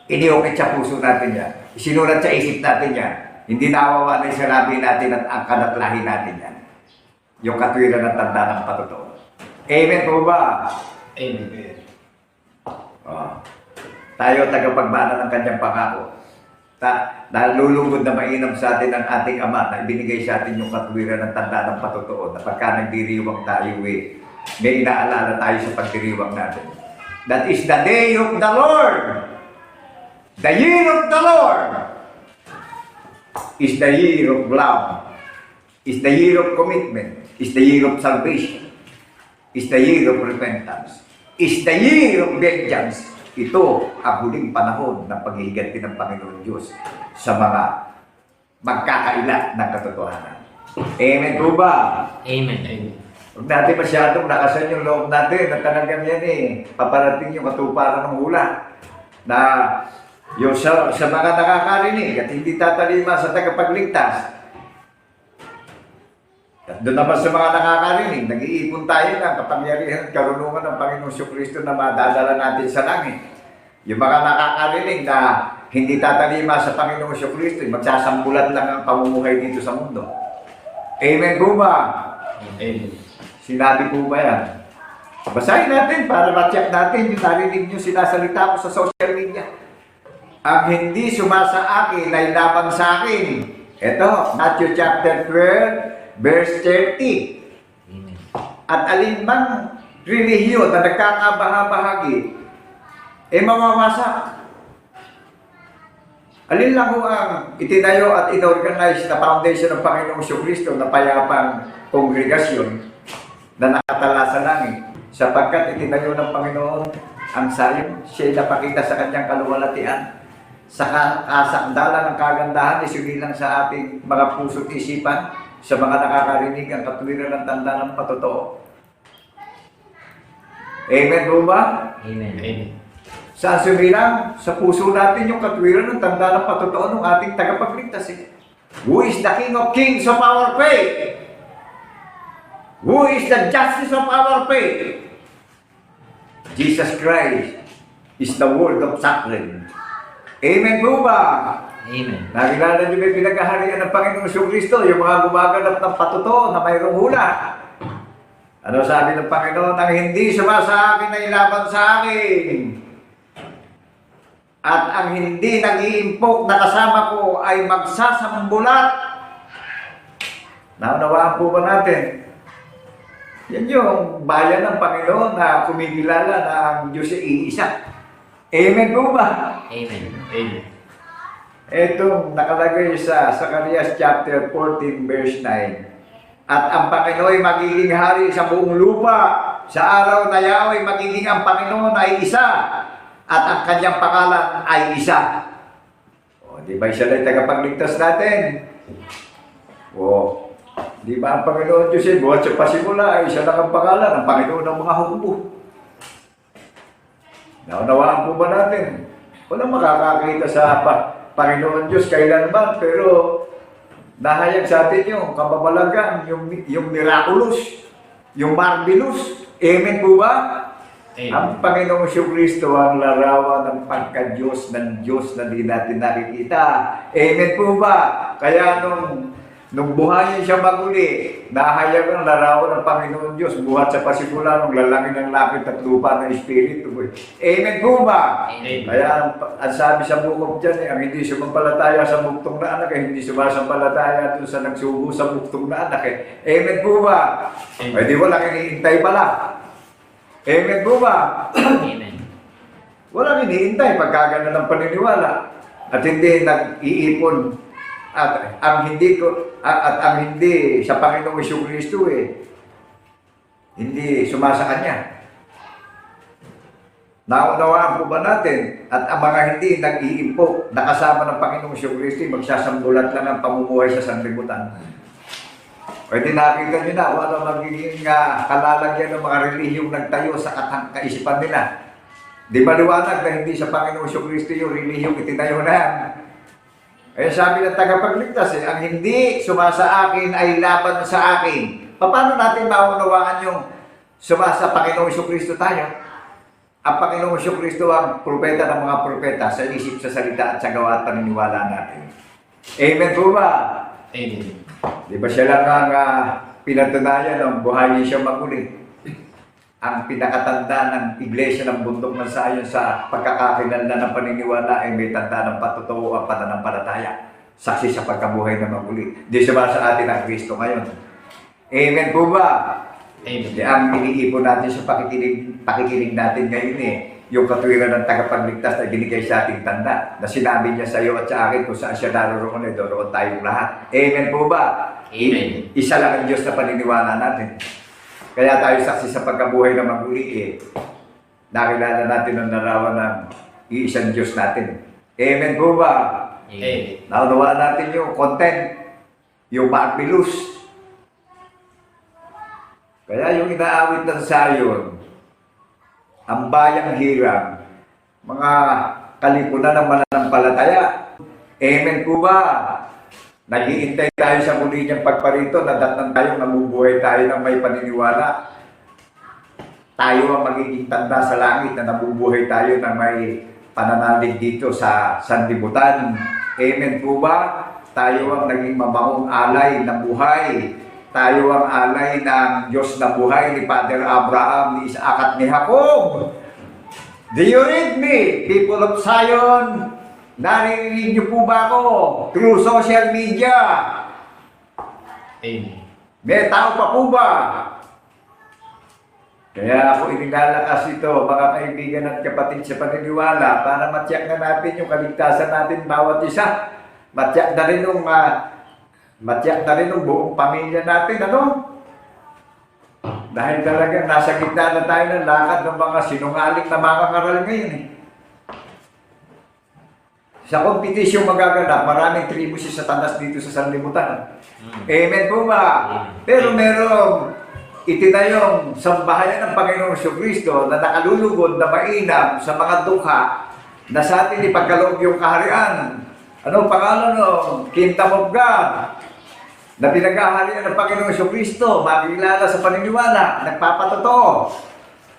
Iniukit sa puso natin yan. Isinulat sa isip natin yan. Hindi nawawa na yung sinabi natin at ang kanatlahi natin yan. Yung katwiran ng tanda ng patotoo. Amen po ba? Amen. Oh. Tayo tagapagmana ng kanyang pangako. Nalulugod na mainam sa atin ang ating Ama na ibinigay sa atin yung katwiran ng tanda ng patotoo na pagka nagdiriwang tayo may inaalala tayo sa pagdiriwang natin. That is the day of the Lord. The year of the Lord is the year of love, is the year of commitment, is the year of salvation, is the year of repentance, is the year of vengeance. Ito ang huling panahon ng paghihiganti ng Panginoon Diyos sa mga magkakaila ng katotohanan. Amen po ba? Amen. Amen. Huwag natin masyadong nakasan yung loob natin na talagang yan paparating yung katuparan ng hula na yung sa mga nakakarinig at hindi tatalima sa tagapagligtas. At doon naman sa mga nakakarinig, nag-iipon tayo ng kapangyarihan at karunungan ng Panginoong Kristo na madadala natin sa langit. Yung mga nakakarinig na hindi tatalima sa Panginoong Kristo, magsasambulat lang ang pamumuhay dito sa mundo. Amen po ba? Amen. Sinabi po ba yan? Basahin natin para ma-check natin yung narinig nyo sinasalita ko sa social media. Ang hindi sumasa akin ay laban sa akin. Ito, Matthew chapter 12, verse 30. Amen. At alinmang relihiyon na nagkakabahabahagi, mawawasak. Alin lang ho ang itinayo at inorganize na foundation ng Panginoong Kristo na payapang kongregasyon na nakatala sa langit, sapagkat itinayo ng Panginoon ang sayon, siya'y napakita sa kanyang kaluwalhatian, sa kasakdalan ng kagandahan, isunilang sa ating mga puso't isipan, sa mga nakakarinig ang katwiran ng tanda ng patotoo. Amen po ba? Amen. Amen. Saan sumilang? Sa puso natin yung katwiran ng tanda ng patotoo ng ating tagapagligtas. Who is the King of Kings of our faith? Who is the justice of our faith? Jesus Christ is the word of sacrament. Amen po ba? Amen. Nakilala niyo may pinaghaharian ng Panginoong Kristo, yung mga gumaganap ng patotoo na mayroong hula. Ano sabi ng Panginoon? Ang hindi sumasa akin ay laban sa akin. At ang hindi nag-iimpok na kasama ko ay magsasambulat. Naunawaan po ba natin? Yan yung bayan ng Panginoon na kumikilala na ang Diyos ay iisa. Amen po ba? Amen. Amen. Itong nakalagay sa Zacarias chapter 14 verse 9. At ang Panginoon ay magiging hari sa buong lupa. Sa araw na yaw ay magiging ang Panginoon ay isa. At ang kanyang pangalan ay isa. O, di ba siya lang tagapagligtas natin? O, di ba ang Panginoon Diyos ay buhat sa pasimula ay siya lang ang pangalan, ang Panginoon ng mga hukbo. Naunawaan po ba natin? Walang makakakita sa Panginoon Diyos kailanman, pero nahayag sa atin yung kababalagan, yung miraculous, yung marvelous. Amen po ba? Amen. Ang Panginoong Kristo ang larawan ng pagka-Diyos ng Diyos na di natin nakikita. Amen po ba? Kaya nung buhayin siya maguli, nahayag ang larawan ng Panginoon Diyos, buhat sa pasimula nung lalangin ng langit at lupa ng Espiritu. Amen po ba? Amen. Kaya ang sabi sa bukog dyan, ang hindi sumampalataya sa buktong na anak, hindi sumasampalataya doon sa nagsubo sa buktong na anak. Amen po ba? Amen. Ay di walang iniintay pala. Amen po ba? Amen. Walang iniintay pagkagana ng paniniwala at hindi nag-iipon at ang hindi sa Panginoong Kristo hindi sumasa kanya. Naunawaan po ba natin at ang mga hindi nag-iimpok na kasama ng Panginoong Kristo magsasambulat lang ang pamumuhay sa sanlibutan. Pwede nakita nyo na, wala magiging kalalagyan ng mga relihiyong nagtayo sa kaisipan nila. Di maliwanag na hindi sa Panginoong Kristo yung relihiyong itinayo na yan. Kaya sabi ng tagapagligtas, ang hindi sumasa akin ay laban sa akin. Paano natin maunawaan yung sumasa Panginoong Jesucristo tayo? Ang Panginoong Jesucristo ang propeta ng mga propeta sa isip, sa salita at sa gawa at paniniwala natin. Amen po ba? Amen. Di ba siya lang ang pinatunayan ng buhayin siya maguli? Ang pinakatanda ng iglesia ng bundok ng Sayon sa pagkakakilanlan ng paniniwala ay may tanda ng patotoo ang pananampalataya. Saksi sa pagkabuhay na maguli. Di siya ba sa atin ang Kristo ngayon? Amen po ba? Amen. Di ang iniipon natin sa pakikinig natin ngayon yung katuwiran ng tagapagligtas na binigay sa ating tanda na sinabi niya sa iyo at sa akin kung saan siya naroroon ay doroon tayong lahat. Amen po ba? Amen. Isa lang ang Diyos na paniniwala natin. Kaya tayo saksi sa pagkabuhay na maguli nakilala natin ang larawan ng iisang Diyos natin. Amen po ba? Amen. Naunawaan natin yung content, yung maagbilus. Kaya yung inaawit ng Sayon, ang bayang hirang, mga kalipunan ng mananampalataya. Amen po ba? Nag-iintay tayo sa muli niyang pagparito, nadatnan tayong nabubuhay tayo ng may paniniwala. Tayo ang magiging tanda sa langit na nabubuhay tayo ng may pananalig dito sa sanlibutan. Amen po ba? Tayo ang naging mabangong alay ng buhay. Tayo ang alay ng Diyos na buhay ni Father Abraham, ni Isaac at ni Jacob. Do you read me, people of Zion? Narinig niyo po ba ako through social media? Amen. May tao pa po ba? Kaya ako inilalakas ito, mga kaibigan at kapatid sa paniniwala, para matyak na natin yung kaligtasan natin bawat isa. Matyak na rin yung buong pamilya natin, ano? Dahil talagang nasa gitna na tayo ng lakad ng mga sinungaling na mga ngaral ngayon Sa competition magaganap, maraming tribu si Satanas dito sa sanlibutan. Amen po ba? Pero merong itinayong sambahayan ng Panginoong Jesucristo na nakalulugod na mainam sa mga dukha na sa atin ipagkaloob yung kaharian. Ano pangalan no? Kingdom of God. Na pinag-aharian ng Panginoong Jesucristo, makikilala sa paniniwala, nagpapatotoo.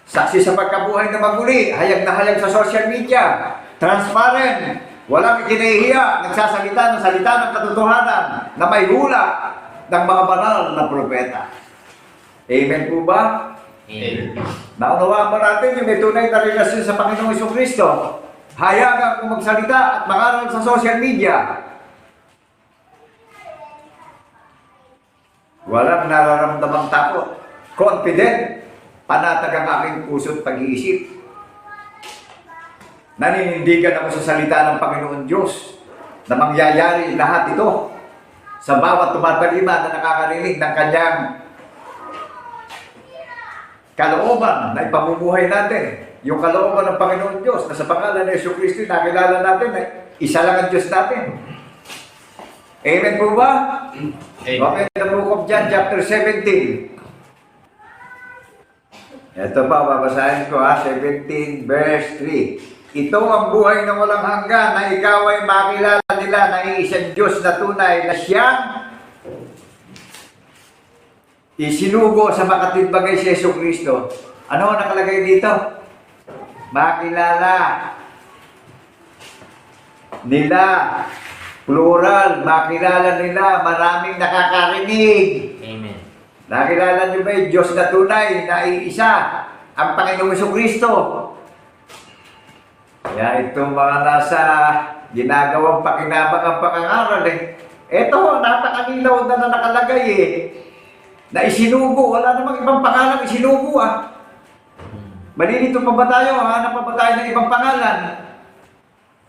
Saksi sa pagkabuhay na maguli, hayag na hayag sa social media, transparent, walang ikinahihiya, nagsasalita ng salita ng katotohanan na may hula ng mga banal na propeta. Amen po ba? Amen. Naunawaan ba natin yung may tunay na relasyon sa Panginoong Jesucristo? Hayagan kung magsalita at mangaral sa social media. Walang nararamdamang takot. Confident. Panatag ang aking puso't pag-iisip. Naninindigan ako sa salita ng Panginoon Diyos na mangyayari lahat ito sa bawat tumatalima na nakakarinig ng kanyang kalooban na ipamumuhay natin. Yung kalooban ng Panginoon Diyos na sa pangalan ni Jesucristo nakilala natin na isa lang ang Diyos natin. Amen po ba? Amen. Okay, the book of John, chapter 17. Ito pa, babasahin ko 17 verse 3. Ito ang buhay na walang hanggan na ikaw ay makilala nila na isang Diyos na tunay na siyang isinugo sa makatimbagay si Jesucristo. Ano ang nakalagay dito? Makilala nila. Plural, makilala nila, maraming nakakarinig. Amen. Nakilala niyo ba yung Diyos na tunay na iisa, ang Panginoong Jesucristo? Kaya itong mga nasa ginagawang pakinabang ang pangangaral Ito, napakalinaw na nakalagay na isinugo, wala namang ibang pangalan isinugo Malilito pa ba tayo? Hanap pa ba tayo ng ibang pangalan?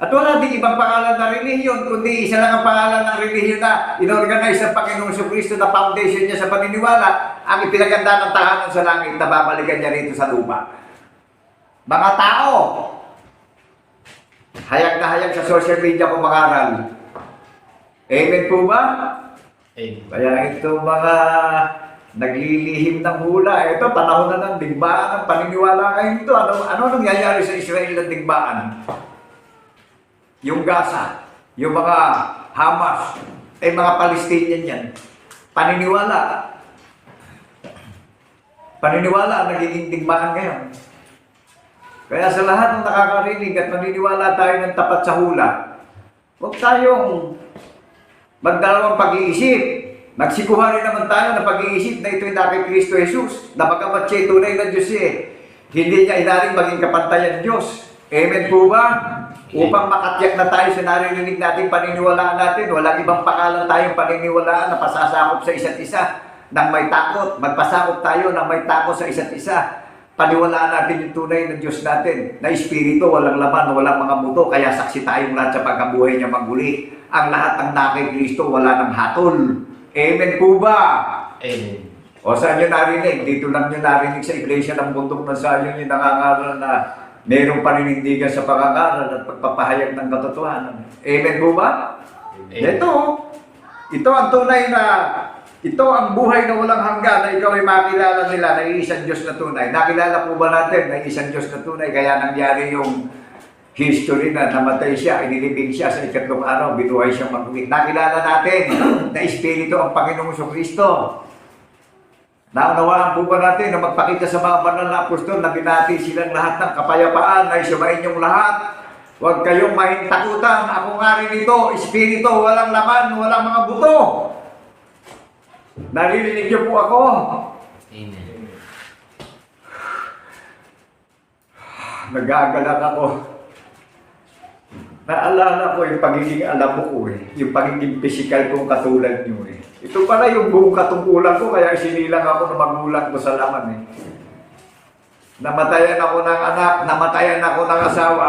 At wala din ibang pangalan na relihiyon, kundi isa lang ang pangalan ng relihiyon na inorganize ng Panginoong Jesucristo na foundation niya sa paniniwala, ang ipinaganda ng tahanan sa langit na babalikan niya rito sa lupa. Mga tao, hayag na hayag sa social media kung makaral. Amen po ba? Amen. Kaya ito mga naglilihim ng hula, ito panahon na ng digmaan ng paniniwala ngayon ito. Ano nangyayari sa Israel ng digmaan? Yung Gaza, yung mga Hamas, mga Palestinian yan. Paniniwala. Paniniwala ang nagiging digmaan ngayon. Kaya sa lahat ng nakakarinig at maniniwala tayo ng tapat sa hula, huwag tayong magdalawang pag-iisip. Nagsikuha rin naman tayo na pag-iisip na ito'y na kay Kristo Jesus, na bagamat siya tunay na Diyos hindi niya inaring maging kapantayan Diyos. Amen po ba? Upang makatyak na tayo sa narinig natin paniniwalaan natin, walang ibang pakalan tayong paniniwalaan na pasasakop sa isa't isa nang may takot. Magpasakop tayo nang may takot sa isa't isa. Paniwalaan natin yung tunay na Diyos natin, na Espiritu, walang laman, walang mga buto, kaya saksi tayong lahat sa pagkabuhay niya maguli. Ang lahat ng nakay Kristo, wala ng hatol. Amen po ba? Amen. O saan nyo narinig? Dito lang nyo narinig sa iglesia ng bundok ng Zion yung nangangaral na mayroong paninindigan sa pangangaral at pagpapahayag ng katotohanan. Amen po ba? Amen. Ito ang tunay na, ito ang buhay na walang hanggan na ikaw ay makilala nila na isang Diyos na tunay. Nakilala po ba natin na isang Diyos na tunay? Kaya nangyari yung history na namatay siya, inilibing siya sa ikatlong araw, binuhay siyang maguli. Nakilala natin na Espiritu ang Panginoong Kristo. Naunawaan po ba natin na magpakita sa mga banal na apostol na binati silang lahat ng kapayapaan ay sumayin yung lahat. Huwag kayong mahintakutan. Ako nga rin ito, Espiritu, walang laman, walang mga buto. Naririnig niyo po ako. Amen. Nag-aagalak ako. Naalala ko yung pagiging alam ko yung pagiging physical kong katulad niyo Ito pala yung buong katungkulan ko, kaya sinilang ako ng magulang ko sa laman Namatayan ako ng anak, namatayan ako ng asawa.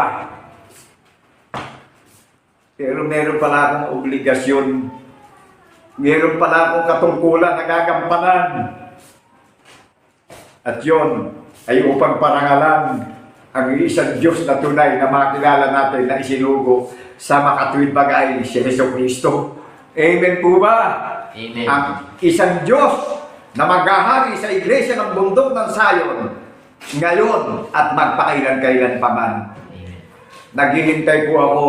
Pero meron pala akong obligasyon. Meron pala akong katungkulan na gagampanan. At yon ay upang parangalan ang isang Diyos na tunay na makilala natin na isinugo sa makatuwid bagay si Jesucristo. Amen po ba? Amen. Ang isang Diyos na maghahari sa iglesia ng bundok ng Zion ngayon at magpakailan-kailan pa man. Amen. Naghihintay po ako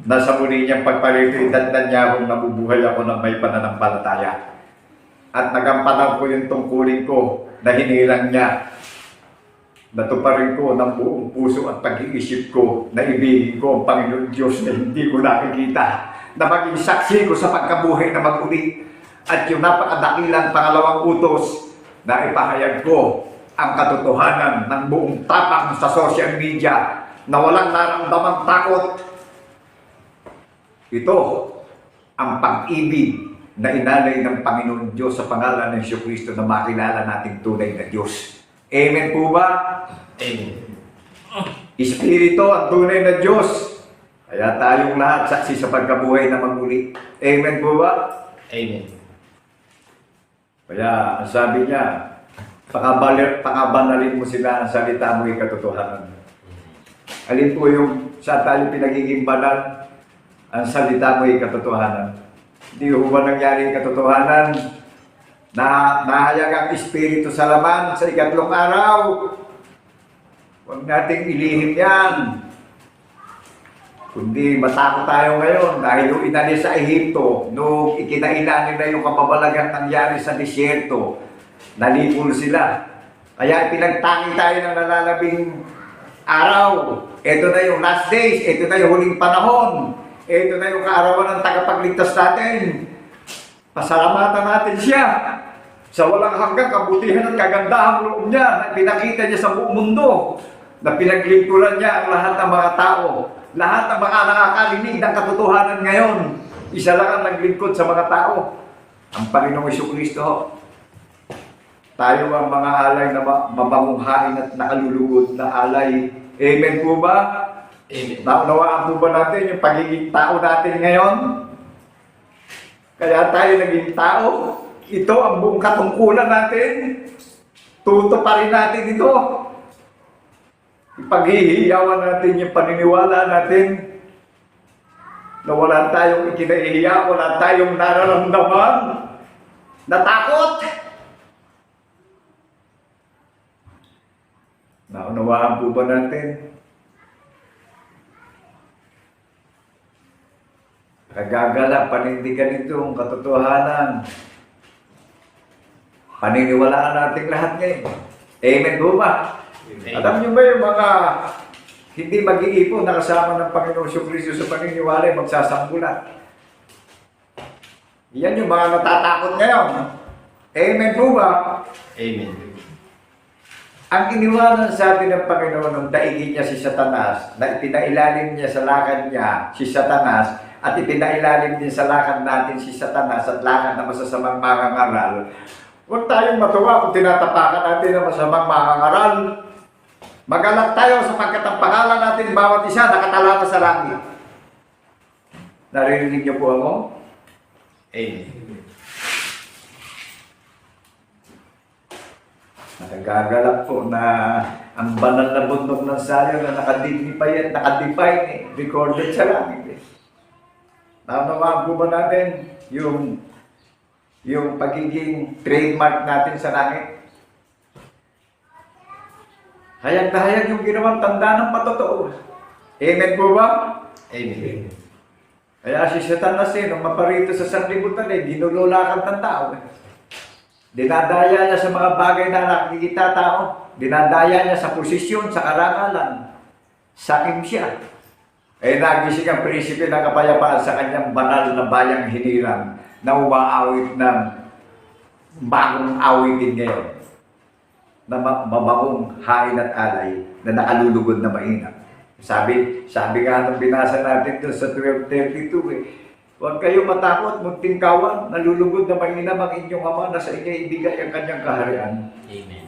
na sa muli niyang pagparito, itatnan niya akong nabubuhay ako ng may pananampalataya. At nagampanan ko yung tungkulin ko na hinilang niya. Natuparin ko ng buong puso at pag-iisip ko na ibigin ko ang Panginoon Diyos na hindi ko nakikita, na maging saksi ko sa pagkabuhay na mag-uli. At yung napakadakilang pangalawang utos na ipahayag ko ang katotohanan ng buong tapang sa social media na walang naramdamang takot. Ito ang pag-ibig na inalay ng Panginoon Diyos sa pangalan ng Jesucristo na makilala nating tunay na Diyos. Amen po ba? Amen. Espiritu ang tunay na Diyos. Kaya tayong lahat saksi sa pagkabuhay na maguli. Amen po ba? Amen. Kaya ang sabi niya, pakabanalin mo sila ang salita mo katotohanan. Alin po yung sa tayo pinagiging banal, ang salita mo katotohanan. Hindi ho ba nangyari yung katotohanan na nahayag ang Espiritu sa laman sa ikatlong araw? Huwag nating ilihim yan. Kundi matakot tayo ngayon dahil yung inalis sa Ehipto, nung ikinaila nila yung kababalagang nangyari sa disyerto, nalipol sila. Kaya pinagtangi tayo ng nalalabing araw. Ito na yung last days, ito na yung huling panahon. Ito na yung kaarawan ng tagapagligtas natin. Pasalamatan natin siya sa walang hanggang kabutihan at kagandahang loob niya na pinakita niya sa buong mundo, na pinaglingkuran niya ang lahat ng mga tao. Lahat ng mga nakakarinig ng katotohanan ngayon, isa lang ang naglingkod sa mga tao, ang Panginoong Jesucristo. Tayo ang mga alay na mabangunghain at nakalulugod na alay. Amen po ba? Amen. Naunawaan po ba natin yung pagiging tao natin ngayon? Kaya tayo naging tao. Ito ang buong katungkulan natin. Tutuparin natin ito. Ipaghihiyawan natin yung paniniwala natin na wala tayong ikinahihiya, wala tayong nararamdaman na takot. Naunawaan po ba natin? Nagagalak, panindigan itong katotohanan. Paniniwalaan natin lahat ngayon. Amen po ba? Alam niyo ba yung mga hindi mag-iipon na kasama ng Panginoong Kristo sa paniniwala ay magsasanggulat? Yan yung mga natatakot ngayon. Amen po ba? Amen. Ang iniwanan sa atin ng Panginoon nung daigin niya si Satanas, na ipinailalim niya sa lakad niya si Satanas, at ipinailalim din sa lakad natin si Satanas at lakad na masasamang mangangaral. Huwag tayong matuwa kung tinatapakan natin ang masamang mangangaral. Magalak tayo sapagkat ang pangalan natin bawat isa nakatala sa langit. Naririnig niyo po ako? Amen. Nagagalak po na ang banal na bundok ng Zion na nakadignify at nakadefine, recorded sa langit. Naunawaan po ba natin yung pagiging trademark natin sa langit? Hayag na hayag yung ginawang tanda ng patotoo. Amen po ba? Amen. Kaya si Satanas nung maparito sa sanlibutan ginululakan ng tao. Dinadaya niya sa mga bagay na nakikita tao. Dinadaya niya sa posisyon, sa karangalan. Sakim siya. Nagising ang prinsipe ng kapayapaan sa kanyang banal na bayang hinirang na umaawit ng bagong awitin ngayon na mabahong hain at alay na nakalulugod na mainam. Sabi nga nung binasa natin doon sa 12:32 huwag kayo matakot, munting kawan, nalulugod na mainam ang inyong ama na sa inyo ibigay ang kanyang kaharian. Amen.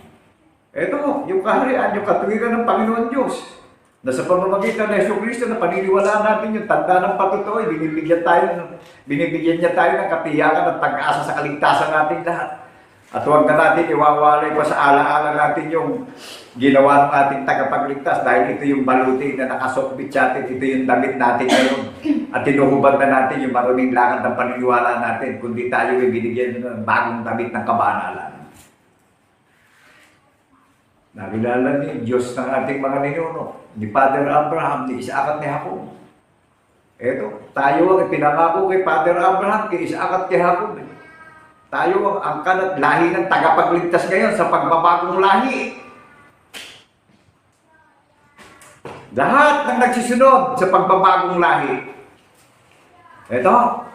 Ito, yung kaharian, yung katuwiran ng Panginoon Diyos. Na sa pamamagitan ng Jesucristo na paniniwalaan natin yung tanda ng patutuo, binibigyan niya tayo ng katiyakan at pag-asa sa kaligtasan natin lahat. At huwag na natin iwawalay pa sa alaala natin yung ginawa ng ating tagapagligtas dahil ito yung baluti na nakasokbit sa atin, ito yung damit natin ngayon. At tinuhubad na natin yung maruming lakad ng paniniwala natin kundi tayo ay binigyan ng bagong damit ng kabanalan. Nakilala ni Diyos ng ating mga ninuno, ni Father Abraham, ni Isaac at ni Jacob. Eto, tayo ang pinangako kay Father Abraham, kay Isaac at kay Jacob. Tayo ang angkan at lahi ng tagapagligtas ngayon sa pagbabagong lahi. Lahat ng nagsisunod sa pagbabagong lahi. Eto,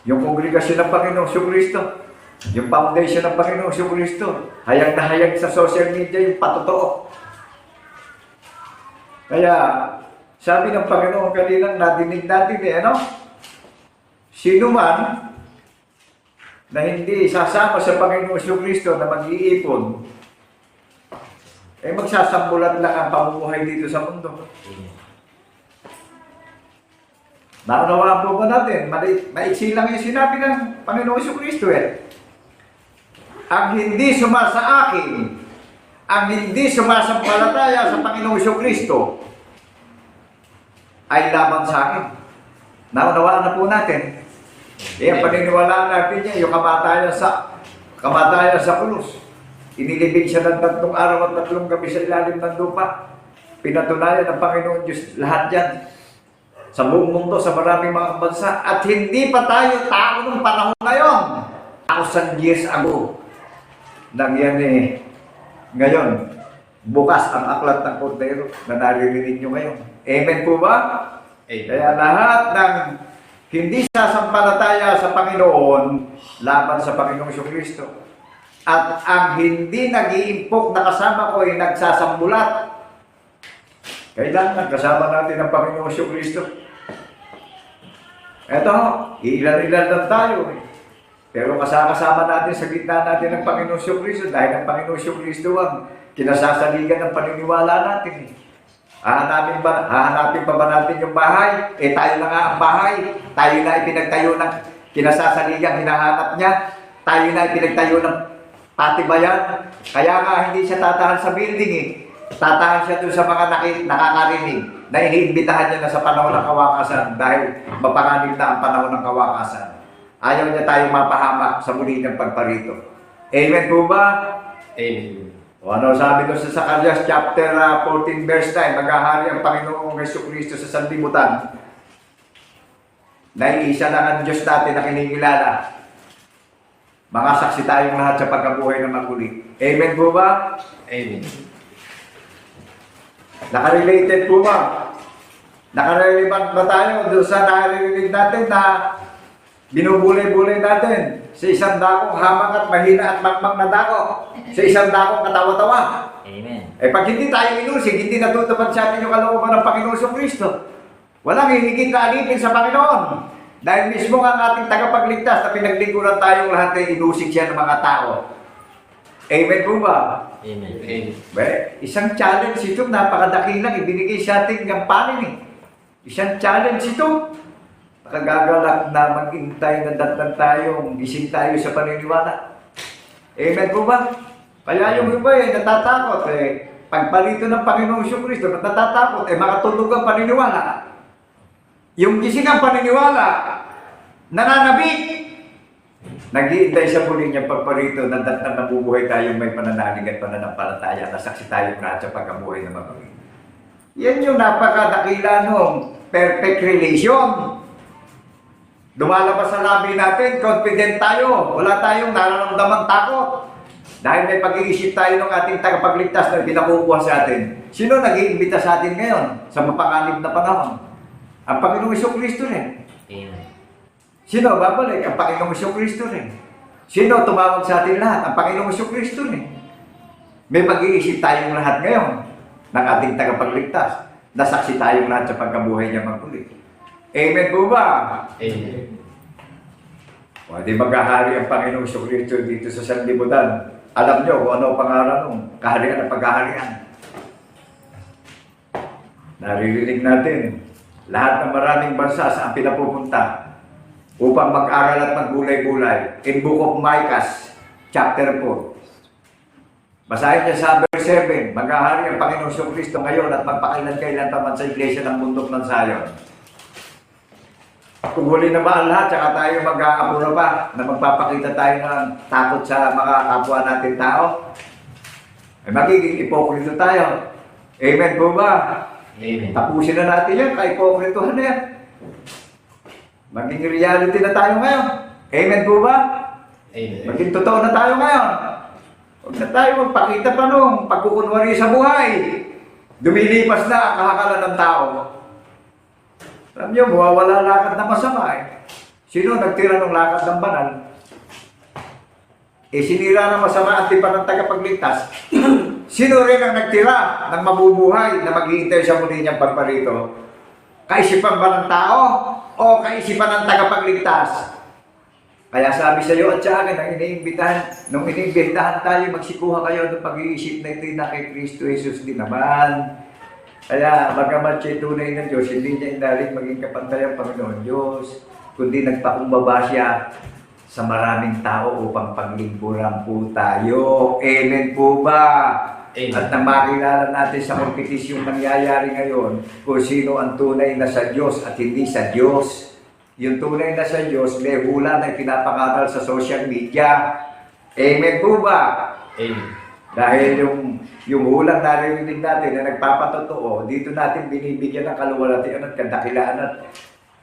yung kongregasyon ng Panginoong Kristo, yung foundation ng Panginoong Kristo, hayag na hayag sa social media yung patotoo. Kaya, sabi ng Panginoon kaninang nadinig natin sino man na hindi sasama sa Panginoong Kristo na mag-iipon, magsasambulat lang ang pamumuhay dito sa mundo. Naunawaan po ba natin? Maiksi lang yung sinabi ng Panginoong Kristo Ang hindi sumasa akin, ang hindi sumasampalataya sa Panginoong Kristo, ay laban sa akin. Naunawaan na po natin. Paniniwalaan natin niya, yung kamatayan sa krus. Inilibing siya ng 3 araw at 3 gabi sa ilalim ng lupa. Pinatunayan ng Panginoon Diyos lahat yan. Sa buong mundo, sa maraming mga bansa. At hindi pa tayo tao ng panahon na yon. 1,000 years ago. Nangyari ngayon. Bukas ang aklat ng Kordero na naririnig nyo ngayon. Amen po ba? Amen. Kaya lahat ng hindi sasampalataya sa Panginoon, laban sa Panginoong Kristo. At ang hindi nag-iimpok na kasama ko ay nagsasambulat. Kailangan kasama natin ang Panginoong Kristo. Eto, ilan-ilan lang tayo. Pero kasama natin sa gitna natin ng Panginoong Kristo dahil ang Panginoong Kristo ang kinasasaligan ng paniniwala natin. Hahanapin pa ba natin yung bahay? Tayo na nga ang bahay. Tayo na ipinagtayo ng kinasasaligang hinahanap niya. Tayo na ipinagtayo ng patibayan. Kaya nga hindi siya tatahan sa building Tatahan siya doon sa mga nakakarinig na iniimbitahan niya na sa panahon ng kawakasan dahil mapanganib na ang panahon ng kawakasan. Ayaw niya tayong mapahamak sa muli ng pagparito. Amen po ba? Amen. O ano sabi doon sa Zacarias chapter 14 verse 9, maghahari ang Panginoong Jesucristo sa sanlibutan. na iisa lang ang Diyos natin na kinikilala. Mga saksi tayong lahat sa pagkabuhay na maguli. Amen po ba? Amen. Nakarelated po ba? Nakarelevant ba tayo doon sa naririnig natin na binubulay-bulay natin sa isang dakong hamak at mahina at makmak na dako, sa isang dakong katawa-tawa? Amen. Eh pag hindi tayo inusig, hindi natutupad sa atin yung kalooban ng Panginoon Kristo. Walang hihigit na alipin sa Panginoon. Dahil mismo ang ating tagapagligtas na pinaglingkuran tayong lahat ay inusig siya ng mga tao. Amen po ba? Amen. Amen. Isang challenge ito, napakadakilang ibinigay sa ating gampanin eh. Isang challenge ito. Nakagagalak na maghintay na datnan tayong gising tayo sa paniniwala. Amen po ba? Kaya yung iba natatakot pagpalito ng Panginoong Kristo, natatakot makatulog ang paniniwala. Yung gising ang paniniwala, nananabik. Nag-iintay sa muli niyang pagparito na nabubuhay tayong may pananalig at pananampalataya na saksi tayong lahat sa pagkabuhay na mabagay. Yan yung napakadakila nung perfect relation. Lumalabas sa labi natin, confident tayo. Wala tayong nararamdamang takot. Dahil may pag-iisip tayo ng ating tagapagligtas na pinakukuha sa atin. Sino nag-iimbita sa atin ngayon sa mapanganib na panahon? Ang Panginoong Kristo rin. Amen. Sino babalik? Ang Panginoong Kristo rin. Sino tumawag sa atin lahat? Ang Panginoong Kristo rin. May pag-iisip tayong lahat ngayon ng ating tagapagligtas. Nasaksi tayong lahat sa pagkabuhay niya magkulit. Amen po ba? Amen. O, di maghahari ang Panginoong Kristo dito sa sanlibutan. Alam niyo kung ano pangalan ng kaharian at pagkaharian. Naririnig natin lahat ng maraming bansa saan pinapupunta upang mag-aral at maggulay-gulay. In Book of Micah, chapter 4. Basahin niya sa verse 7, maghahari ang Panginoong Kristo ngayon at magpakailan-kailan pa man sa iglesia ng bundok ng Zion. Kung huli na ba ang lahat, saka tayo mag-aapura pa na magpapakita tayo ng takot sa mga kapwa natin tao, ay magiging ipokrito tayo. Amen po ba? Amen. Tapusin na natin yan, ka-ipokritohan na yan. Maging reality na tayo ngayon. Amen po ba? Amen. Maging totoo na tayo ngayon. Huwag na tayo magpakita pa nung pagkukunwari sa buhay. Dumilipas na ang kahakalan ng tao. Alam niyo, mawawala lakad na masama eh. Sino nagtira ng lakad ng banal? Sinira ng masama at di pa ng tagapagligtas. Sino rin ang nagtira ng mabubuhay na maghihintay sa muli niyang pagparito? Kaisipan ba ng tao o kaisipan ng tagapagligtas? Kaya sabi sa iyo at sa akin, nung iniimbitahan tayo, magsikuha kayo ng pag-iisip na ito'y na kay Kristo Jesus din naman. Kaya bagamat siya tunay ng Diyos, hindi niya inaling maging kapantay ang Panginoon Diyos, kundi nagpakumbaba siya sa maraming tao upang paglingkuran po tayo. Amen po ba? Amen. At nang makilala natin sa kompetisyong nangyayari ngayon kung sino ang tunay na sa Diyos at hindi sa Diyos. Yung tunay na sa Diyos, may hula na pinapangaral sa social media. Amen po ba? Amen. Dahil yung hulang narinig natin na nagpapatotoo, dito natin binibigyan ng kaluwalhatian at kadakilaan at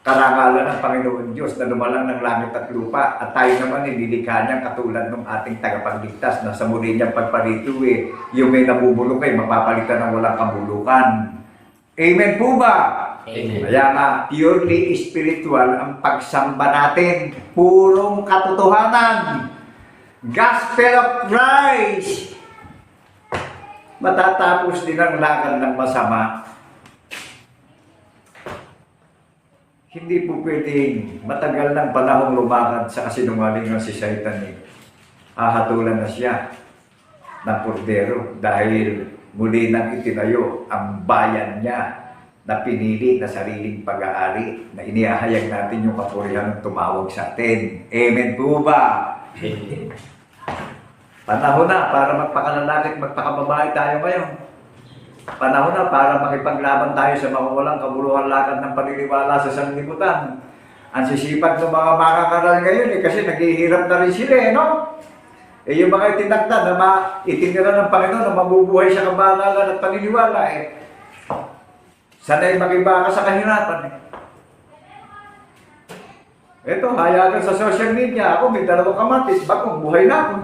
karangalan ng Panginoon Diyos na lumalang ng langit at lupa at tayo naman nilikha niyang katulad ng ating tagapagligtas na sa muli niyang pagparito yung may nabubulok ay mapapalitan ng walang kabulukan. Amen po ba? Amen. Kaya nga, purely spiritual ang pagsamba natin. Purong katotohanan. Gospel of Christ. Matatapos din ang lakad ng masama. Hindi po pwedeng matagal ng panahong lumakad sa kasinungalingan si Satan hahatulan na siya ng pordero dahil muli nang itinayo ang bayan niya na pinili na sariling pag-aari na inihahayag natin yung kapurihan ng tumawag sa atin. Amen po ba? Amen. Panahon na para magpakalalaki at magpakababae tayo ngayon. Panahon na para makipaglaban tayo sa mawawalang kabuluhan lakad ng paniniwala sa sanlibutan. Ang sisipag ng mga makakaral ngayon kasi naghihirap na rin sila no? Yung mga itinagda na itinira ng Panginoon na mabubuhay sa kabanalan at paniniwala sanay mag-iba ka sa kahirapan Ito, hayagan sa social media. Ako may dalawang kamatis, bagong buhay na ako.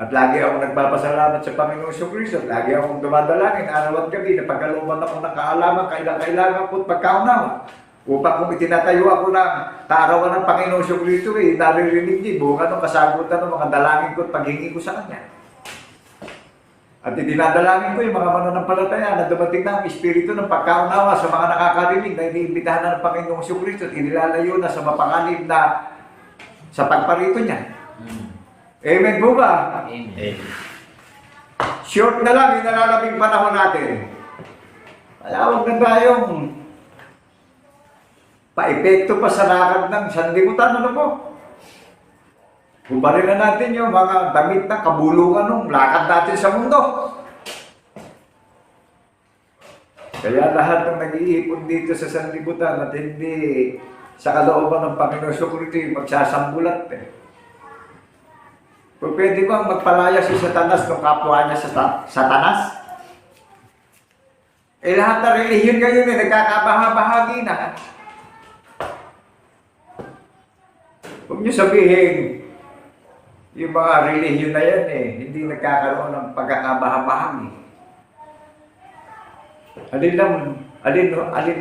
At lagi akong nagpapasalamat sa Panginoon Kristo. Lagi akong dumadalangin araw at gabi na pagkalooban ako ng kaalaman, kailangan ko at pagkaunawa. Upang kung itinatayo ako ng kaarawan ng Panginoon Kristo, naririnig niya buong anong kasagutan ng mga dalangin ko at paghingi ko sa Kanya. At idinadalangin ko yung mga mananampalataya na dumating na ang Espiritu ng pagkaunawa sa mga nakakarinig na iniimbitahan na ng Panginoong Kristo at inilalayo na sa mapanganib na sa pagparito niya. Amen po ba? Amen. Amen. Short na lang yung nalalabing panahon natin. Kaya huwag na tayong pa-epekto pa sa lakad ng sanlibutan. Ano po? Kumparin na natin yung mga damit na kabulungan ng lakad natin sa mundo. Kaya lahat ng nag-iipon dito sa sanlibutan at hindi sa kalooban ng Panginoon Kristo magsasambulat Kung pwede bang magpalaya si Satanas ng kapwa niya sa Satanas? Lahat na relihiyon ngayon nagkakabahabahagi na. Huwag niyo sabihin, yung mga relihiyon na yan hindi nagkakaroon ng pagkakabahabahagi. Alin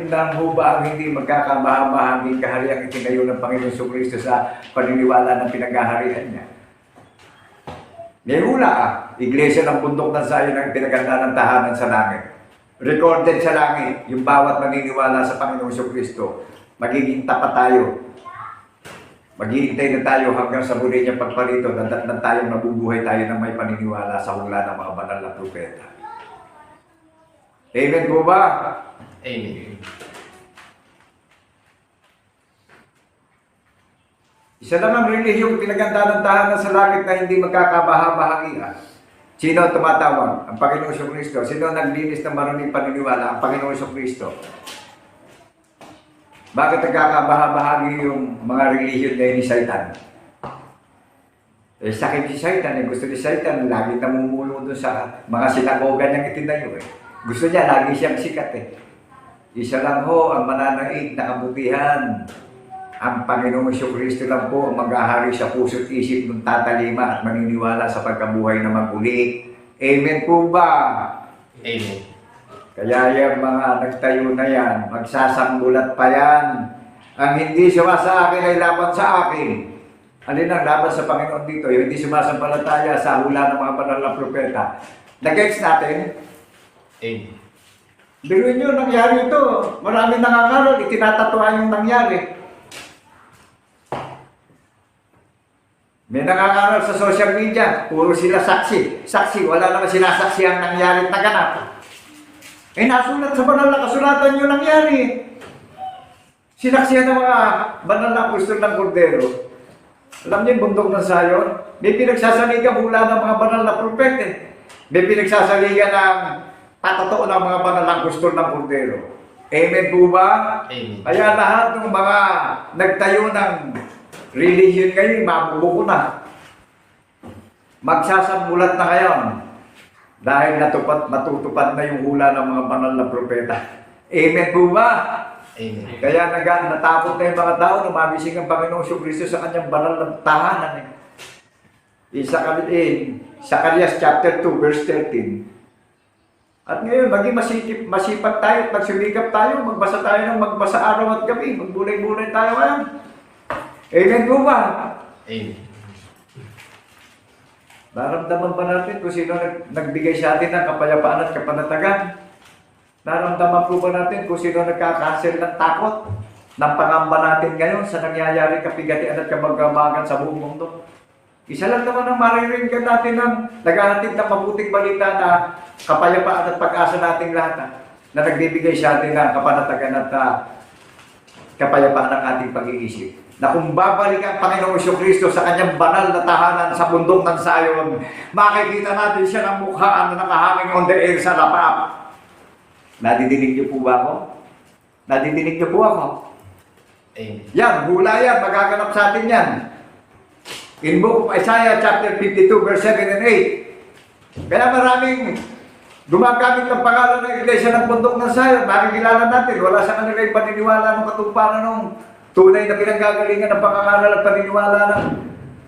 lang ho ba ang hindi magkakabahabahagi kahariang itinayo ng Panginoon Kristo sa paniniwala ng pinaghaharian niya? May hula Iglesia ng Bundok ng Zion ang pinaganda ng tahanan sa langit. Recorded sa langit, yung bawat naniniwala sa Panginoong Kristo. Magiging tapat tayo. Maghihintay na tayo hanggang sa muli niyang pagparito na tayong nabubuhay tayo ng may paniniwala sa hula ng mga banal na propeta. Amen po ba? Amen. Isa lang ang relihiyong pinaganda ng tahanan sa langit na hindi magkakabahabahagian. Sino ang tumatawag? Ang Panginoong Kristo. Sino ang naglinis ng maraming paniniwala? Ang Panginoong Kristo. Bakit nagkakabahabahagi yung mga relihiyon ngayon ni Satan? Sakit si Satan. Gusto ni Satan, lagi namumulo doon sa mga sinagoga niyang itinayo. Gusto niya, lagi siyang sikat. Isa lang ho ang mananaig na kabutihan. Ang Panginoong Kristo lang po ang maghahari sa puso't isip ng tatalima at maniniwala sa pagkabuhay na maguli. Amen po ba? Amen. Kaya yung mga nagtayo na yan, magsasanggulat pa yan. Ang hindi suma sa akin ay laban sa akin. Alin ang laban sa Panginoon dito? Yung hindi sumasampalataya sa hula ng mga banal na propeta. Nag-gets natin? Amen. Biruin nyo, nangyari ito. Maraming nangangaral, itinatatuan yung nangyari. May nangangaral sa social media, puro sila saksi. Saksi, wala naman sinasaksi ang nangyari na ganap. Nasulat sa banal na kasulatan yung nangyari. Sinaksihan ng mga banal na apostol ng Kordero. Alam niyo yung bundok ng Zion? May pinagsasaligan hula ng mga banal na propeta. May pinagsasaligan ng patotoo ng mga banal na apostol ng Kordero. Amen po ba? Amen. Kaya lahat ng mga nagtayo ng relihiyon ngayon, mabubuko na. Magsasambulat na ngayon. Dahil matutupad na yung hula ng mga banal na propeta. Amen po ba? Amen. Kaya natakot na yung mga tao na mabising ang Panginoong Kristo sa kanyang banal na tahanan. Zacarias chapter 2, verse 13. At ngayon, maging masipag tayo at magsumikap tayo, magbasa tayo ng magbasa araw at gabi, magbulay-bulay tayo ngayon. Amen po ba? Amen. Naramdaman ba natin kung sino nagbigay sa atin ng kapayapaan at kapanatagan? Naramdaman po ba natin kung sino nagkakansel ng takot ng pangamba natin ngayon sa nangyayari kapigatian at kabagabagan sa buong mundo? Isa lang naman ang mariringgan natin ng naghahatid ng mabuting balita na kapayapaan at pag-asa nating lahat na nagbibigay sa atin ng kapanatagan at kapayapaan ng ating pag-iisip. Na kung babalik ang Panginoong Kristo sa kanyang banal na tahanan sa bundok ng Zion, makikita natin siya ng mukhaan na nakahanging on the air sa lapap. Nadidinig niyo po ba ako? Nadidinig niyo po ako? Amen. Yan, hula yan, magaganap sa atin yan. In book of Isaiah chapter 52 verse 7 and 8. Kaya maraming gumagamit ng pangalan ng Iglesia ng Bundok ng Zion. Makikilala natin, wala sa kanila yung paniniwala ng katumparan ng Tunay na pinanggagalingan ng pangangaral at paniniwala ng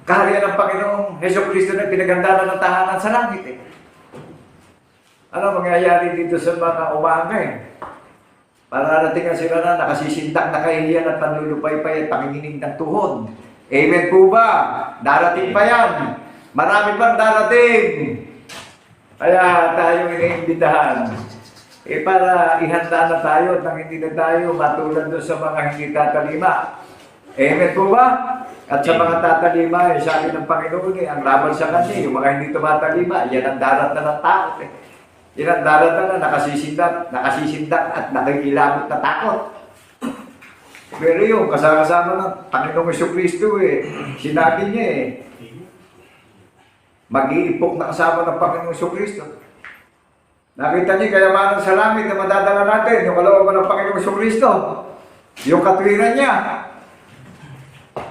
kaharian ng Panginoong Hesukristo na pinagandaan ng tahanan sa langit eh. Ano mangyayari dito sa mga umaga eh? Pararating sila na nakasisindak na kahihiyan at panlulupay-pay at panginginig ng tuhod. Amen po ba? Darating pa yan. Marami pang darating. Kaya tayo iniimbitahan. Para ihanda na tayo at nang hindi na tayo matulad doon sa mga hindi tatalima. Amen po ba? At sa mga tatalima, sabi ng Panginoon ang laban sa kanya, yung mga hindi tumatalima, yan ang darat na ng takot eh. Yan ang darat na nakasisindak at nakikilabot na takot. Pero yung kasama ng Panginoong Jesucristo sinabi niya mag-iipok na kasama ng Panginoong Jesucristo. Nakita niyo kayamanan sa langit na madadala natin, yung kalooban ng Panginoong Jesucristo. Yung katwiran niya.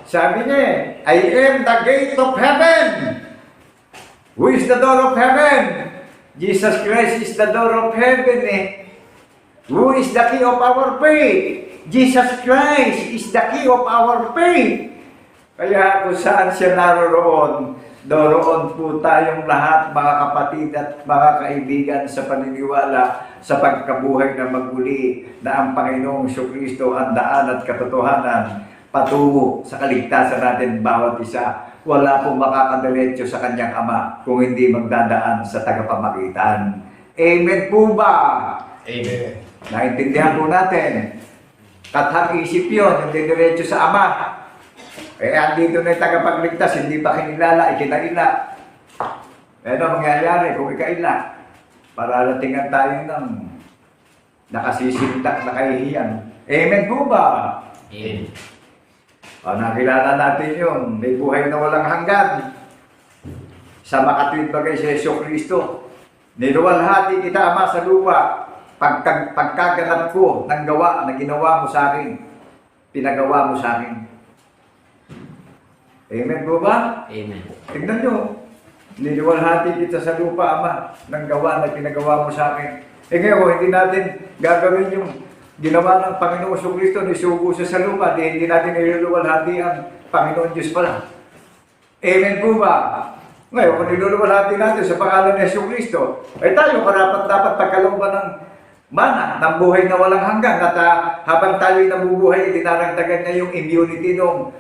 Sabi niya I am the gate of heaven. Who is the door of heaven? Jesus Christ is the door of heaven Who is the key of our faith? Jesus Christ is the key of our faith. Kaya kung saan siya naroroon, doroon po tayong lahat, mga kapatid at mga kaibigan sa paniniwala sa pagkabuhay na maguli na ang Panginoong Jesucristo ang daan at katotohanan patungo sa kaligtasan natin bawat isa. Wala pong makakadiretso sa kanyang Ama kung hindi magdadaan sa tagapamagitan. Amen po ba? Amen. Naintindihan po natin. Kathang isip yun, yung didiretso sa Ama. Andito na yung tagapagligtas, hindi pa kinilala, ikinaila. Ano mangyayari kung ikaila? Pararatingan tayo ng nakasisindak na kahihiyan. Amen po ba? Amen. Nakilala natin yun, may buhay na walang hanggan. Sa makatwid bagay si Jesucristo, niluwalhati kita Ama sa lupa, pagkaganap ko ng gawa na ginawa mo sa akin, pinagawa mo sa akin. Amen po ba? Amen. Tignan nyo, niliwalhati kita sa lupa, Ama, ng gawa na pinagawa mo sa akin. Ngayon, hindi natin gagawin yung ginawa ng Panginoong Jesucristo, nisugo siya sa lupa, hindi natin niluluwalhati ang Panginoon Diyos pala. Amen po ba? Ngayon, kung niluluwalhati natin sa pangalan ni Jesucristo, ay tayo dapat pagkalooban ng mana, ng buhay na walang hanggan. At habang tayo'y nabubuhay, dinaragdagan niya yung immunity ng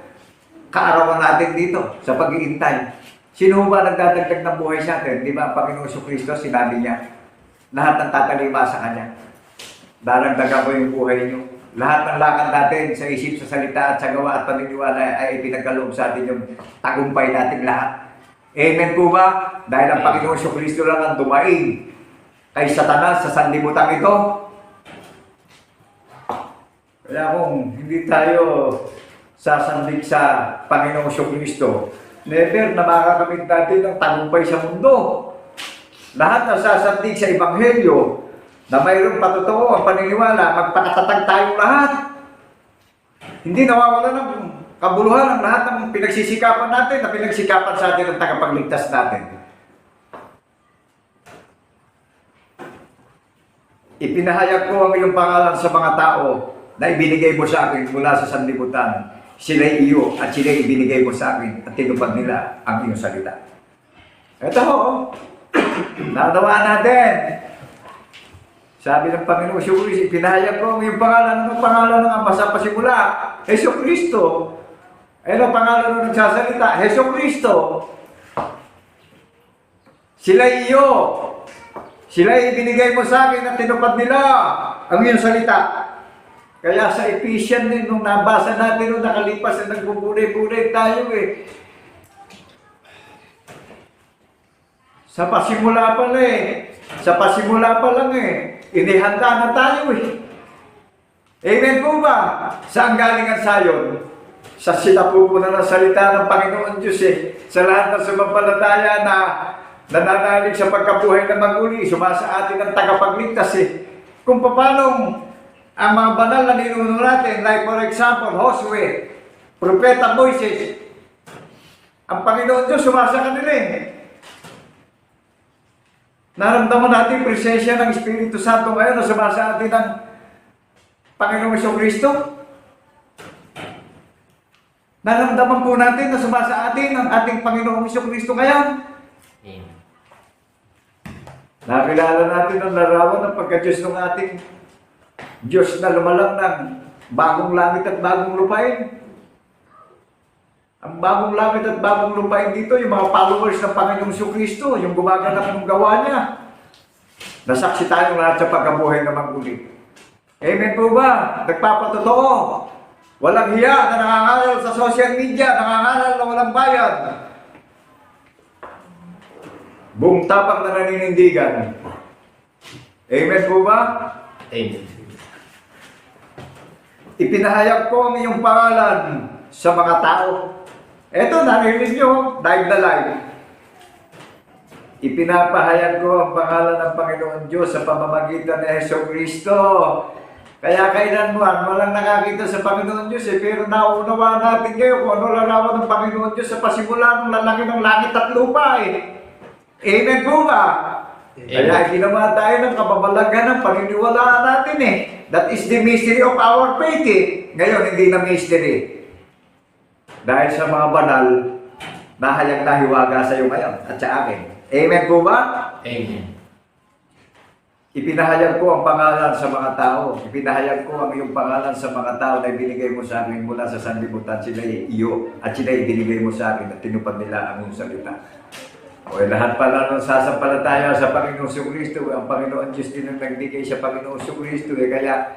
kaarawan natin dito sa pag-iintay. Sino ba nagdadagdag ng buhay sa atin? Di ba ang Panginoong Jesucristo, sinabi niya, lahat ng tatalima sa Kanya. Daragdagan ko yung buhay niyo. Lahat ng lakad natin sa isip, sa salita at sa gawa at paniniwala ay ipinagkaloob sa atin yung tagumpay nating lahat. Amen po ba? Dahil ang Panginoong Jesucristo lang ang dumaing kay Satanas sa sanlibutan ito. Kaya kung hindi tayo sasandig sa Panginoong Jesucristo, never na makakamit natin ng tagumpay sa mundo. Lahat na sasandig sa Ebanghelyo na mayroong patotoo ang paniniwala, magpakatatag tayong lahat. Hindi nawawala ng kabuluhan ang lahat ng pinagsisikapan natin na pinagsikapan sa atin ng tagapagligtas natin. Ipinahayag ko ang iyong pangalan sa mga tao na ibinigay mo sa akin mula sa sanlibutan. Sila'y iyo at sila'y ibinigay mo sa akin at tinupad nila ang iyong salita. Ito, natawa natin. Sabi ng Panginoon Jesucristo, ipinahayag ko ang iyong pangalan. Anong pangalan ng Ama sa pasimula? Jesucristo. Ano pangalan ng nagsasalita? Jesucristo. Sila'y iyo. Sila'y ibinigay mo sa akin at tinupad nila ang iyong salita. Kaya sa Ephesians din, nung nabasa natin nung nakalipas na nagbubulay-bulay tayo Sa pasimula pa Sa pasimula pa lang inihanda na tayo Amen po ba? Saan galing ang sayon? Sa sinapupunan ng salita ng Panginoon Diyos Sa lahat ng sumampalataya na nananalig sa pagkabuhay na maguli, sumasa atin ang tagapagligtas Kung paano ang mga banal na ninuno natin, like for example, Josue, Propeta Moises, ang Panginoon Diyos sumasa kanila Naramdaman natin presensya ng Espiritu Santo ngayon na sumasa atin ng Panginoong Jesucristo. Naramdaman po natin na sumasa atin ang ating Panginoong Kristo ngayon. Amen. Nakilala natin ang larawan ng pagka-Diyos ng ating Diyos na lumalang ng bagong langit at bagong lupain. Ang bagong langit at bagong lupain dito, yung mga followers ng Panginoong Kristo, yung gumaganap ng gawa niya. Nasaksi tayong lahat sa pagkabuhay na maguli. Amen po ba? Nagpapatotoo. Walang hiya na nangangaral sa social media, nangangaral na walang bayad. Buong tapak na naninindigan. Amen po ba? Amen. Ipinahayag ko ang iyong pangalan sa mga tao. Eto, narinig nyo, live na live. Ipinapahayag ko ang pangalan ng Panginoon Diyos sa pamamagitan ni Hesus Kristo. Kaya kailanman, walang nakakita sa Panginoon Diyos pero nauunawaan natin kayo kung ano larawan ng Panginoon Diyos sa pasimula ng lalaki ng langit at lupa Amen po ba? Kaya ginawa tayo ng kababalaghan ng paniniwalaan natin That is the mystery of our faith Ngayon, hindi na mystery. Dahil sa mga banal, nahayag na hiwaga sa iyo ngayon at sa akin. Amen po ba? Amen. Ipinahayag ko ang pangalan sa mga tao. Ipinahayag ko ang iyong pangalan sa mga tao na ibinigay mo sa akin mula sa sanlibutan. Sila iyo at sila ibinigay mo sa akin at tinupad nila ang iyong salita. Lahat pala ng sasampalataya sa Panginoong Kristo, ang Panginoon Diyos din ang nagbigay sa Panginoong Kristo. Kaya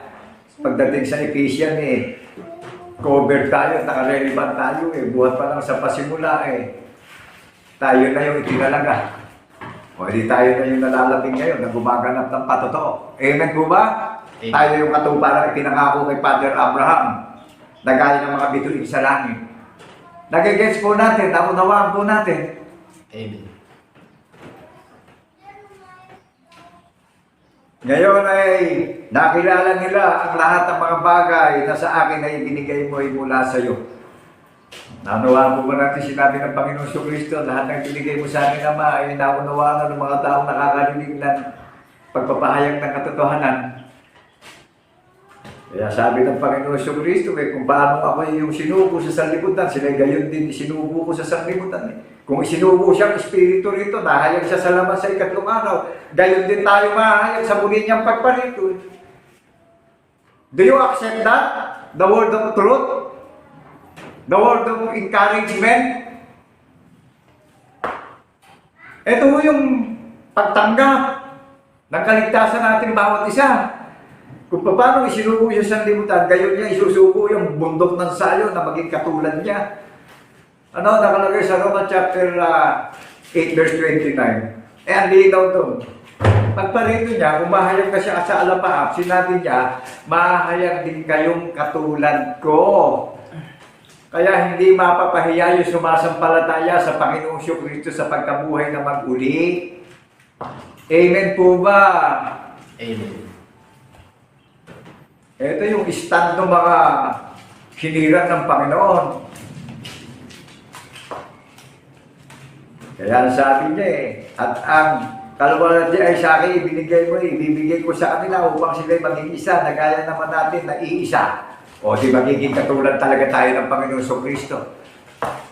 pagdating sa Ephesians cover tayo, nakarelevant tayo buhat pa lang sa pasimula tayo na yung itinalaga. Hindi tayo na yung nalalabing ngayon na gumaganap ng patotoo. Amen po ba? Amen. Tayo yung katuparan na pinangako kay Father Abraham na gaya ng mga bituin sa langit. Nagigets po natin, naunawaan po natin. Amen. Ngayon ay nakilala nila ang lahat ng mga bagay na sa akin ay ibinigay mo ay mula sa iyo. Naunawaan po ba natin sinabi ng Panginoon Kristo, lahat ng binigay mo sa akin, Ama, ay naunawaan ng mga taong nakakarinig ng pagpapahayag ng katotohanan. Kaya sabi ng Panginoon Kristo, kung paano ako yung sinubo sa sanlibutan, sila gayon din sinubo ko sa sanlibutan. Kung isinubo siyang espiritu rito, nahayag siya sa laman sa ikatlong araw, gayon din tayo mahayag sa muli niyang pagparito. Do you accept that? The word of truth? The word of encouragement? Ito yung pagtanggap ng kaligtasan natin bawat isa. Kung paano isinubo siya sa limutan, gayon niya isusubo yung bundok ng sayo na maging katulad niya. Nakalagay sa Romans chapter 8 verse 29. Ang linaw doon. Pagparito niya, umahayag na siya sa alapaap, sinabi niya, mahayag din kayong katulad ko. Kaya hindi mapapahiya yung sumasampalataya sa Panginoong Kristo sa pagkabuhay na mag-uli. Amen po ba? Amen. Ito yung stand ng mga hinirang ng Panginoon. Kaya sabi niya at ang kalwalan niya ay sa akin ibinigay mo, ibibigay ko sa kanila upang sila'y maging isa, na gaya naman natin na iisa. Di magiging katulad talaga tayo ng Panginoong Kristo.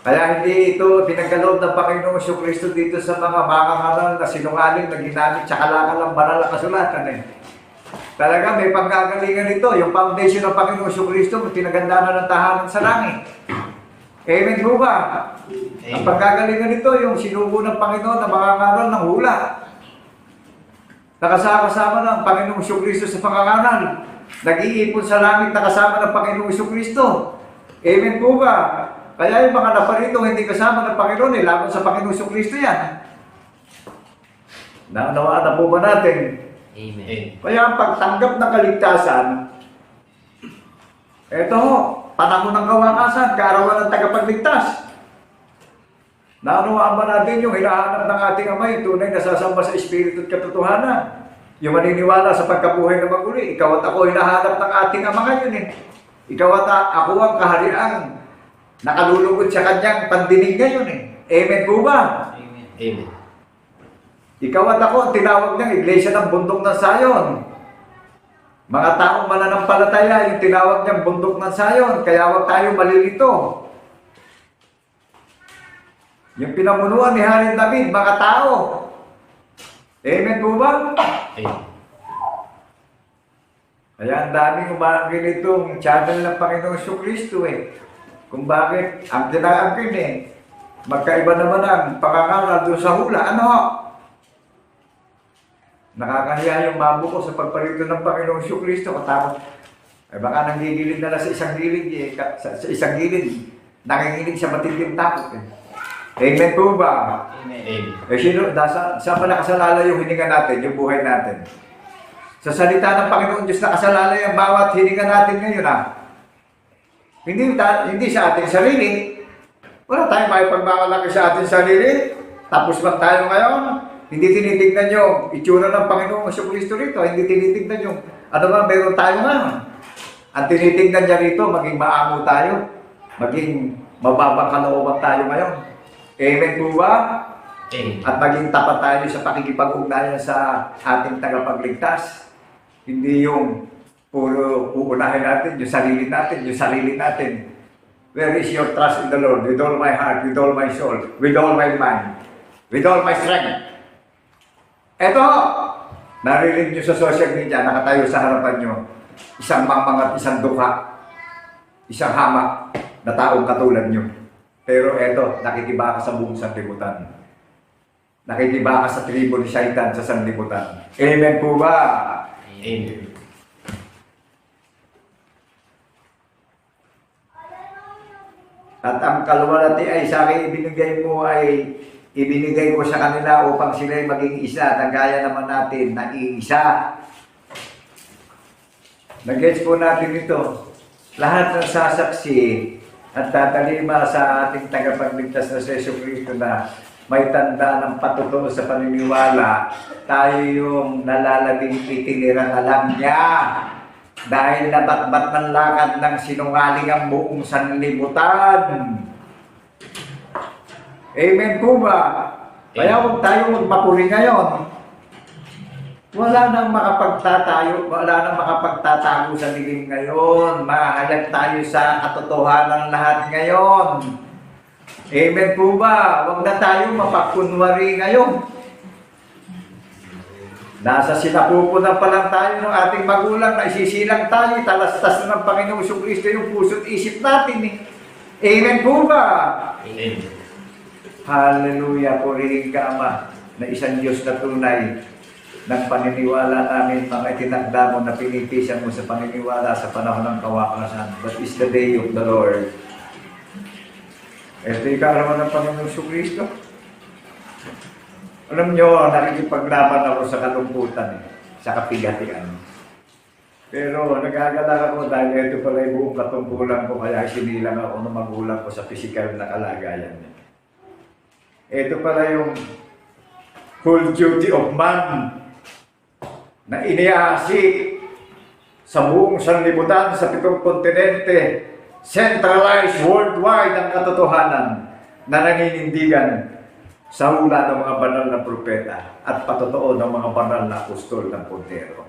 Kaya hindi ito pinagkaloob ng Panginoong Kristo dito sa mga makangaral na sinungaling na ginamit sa kalakal ng banal na kasulatan Talaga may panggagalingan ito. Yung foundation ng Panginoong Kristo, pinaganda na ng tahanan sa langit. Amen po ba? Ang panggagalingan nito, yung sinubo ng Panginoon na makangaral ng hula. Nakasama-sama ng Panginoong Kristo sa pangangaral. Nag-iipon sa langit na kasama ng Panginoong Kristo. Amen po ba? Kaya yung mga naparito hindi kasama ng Panginoon, laban sa Panginoong Kristo yan. Naunawaan na po ba natin? Amen. Kaya ang pagtanggap ng kaligtasan, eto, panahon ng kawakasan, kaarawan ng tagapagligtas. Naunawaan ba natin yung hinahanap ng ating Ama, yung tunay na sasamba sa Espiritu at katotohanan? Yung maniniwala sa pagkabuhay na maguli. Ikaw at ako hinahanap ng ating Ama ngayon Ikaw at ako ang kahariang nakalulugod sa kanyang pandinig ngayon Amen po ba? Amen. Amen. Ikaw at ako ang tinawag ng Iglesia ng Bundok ng Sayon. Mga taong mananampalataya, yung tinawag niyang Bundok ng Sayon. Kaya huwag tayo malilito. Yung pinamunuan ni Haring David, mga tao. Amen po ba? Amen. Kaya ang daming umakil itong channel ng Panginoong Jesucristo eh. Kung bakit, ang tinaangkin eh. Magkaiba naman ang pangangaral doon sa hula. Ano? Nakakahiya yung mabo ko sa pagparito ng Panginoong Jesucristo. Katakot. Eh baka nanggigilid na lang sa isang gilid eh. Sa isang gilid, nanginginig sa matinding takot eh. Amen po ba? Amen. Eh sino, saan pa nakasalala yung hininga natin, yung buhay natin? Sa salita ng Panginoon Diyos nakasalalay ang bawat hininga natin ngayon Hindi sa ating sarili. Wala tayong makipagmamalaki sa ating sarili. Tapos bang tayo ngayon? Hindi tinitignan yung itsura ng Panginoong Jesucristo rito. Hindi tinitignan yung ano ba meron tayo nga. Ang tinitignan niya rito, maging maamo tayo. Maging mababang kalooban tayo ngayon. Amen po ba? Amen. At maging tapat tayo sa pakikipag-ugnayan sa ating tagapagligtas. Hindi yung puro uunahin natin, yung sarili natin. Where is your trust in the Lord? With all my heart, with all my soul, with all my mind, with all my strength. Eto, narinig nyo sa social media, nakatayo sa harapan nyo, isang mamangat, isang dukha, isang hamak na taong katulad nyo. Pero eto, nakikiba ka sa buong sanlibutan. Nakikiba ka sa tribo ni Satan sa sanlibutan. Amen po ba? Amen. At ang kaluwalhati ay sa akin ibinigay ko sa kanila upang sila ay maging isa. At gaya naman natin na iisa. Nag-gets po natin ito. Lahat ng sasaksi at tatalima sa ating tagapagligtas na si Jesucristo na may tanda ng patutuo sa paniniwala, tayo yung nalalabing itinirang alam niya. Dahil nabatbat ng lakad ng sinungaling ang buong sanlibutan. Amen po ba? Kaya huwag tayo magmapuri ngayon. Wala nang makapagtatago sa dilim ngayon. Mahalag tayo sa katotohanan lahat ngayon. Amen po ba? Huwag na tayo mapagkunwari ngayon. Nasa sinapupunan pa lang tayo ng ating magulang na isisilang tayo, talastas na ng Panginoong Jesucristo yung puso't isip natin eh. Amen po ba? Amen. Hallelujah, purihin ka Ama, na isang Diyos na tunay ng paniniwala namin, mga itinakda mo na pinipisan mo sa paniniwala sa panahon ng kawakasan. That is the day of the Lord. Ito yung kaarawan ng Panginoong Jesucristo. Alam nyo, nakikipaglaban ako sa kalungkutan, sa kapigatian. Pero nag-aagalak ako dahil ito pala yung buong katungkulan ko, kaya sinilang ako ng magulang ko sa physical na kalagayan niya. Ito pala yung whole duty of man na iniasi sa buong sanlibutan, sa 7 kontinente, centralized worldwide ang katotohanan na nanginindigan sa hula ng mga banal na propeta at patotoo ng mga banal na apostol ng puntero.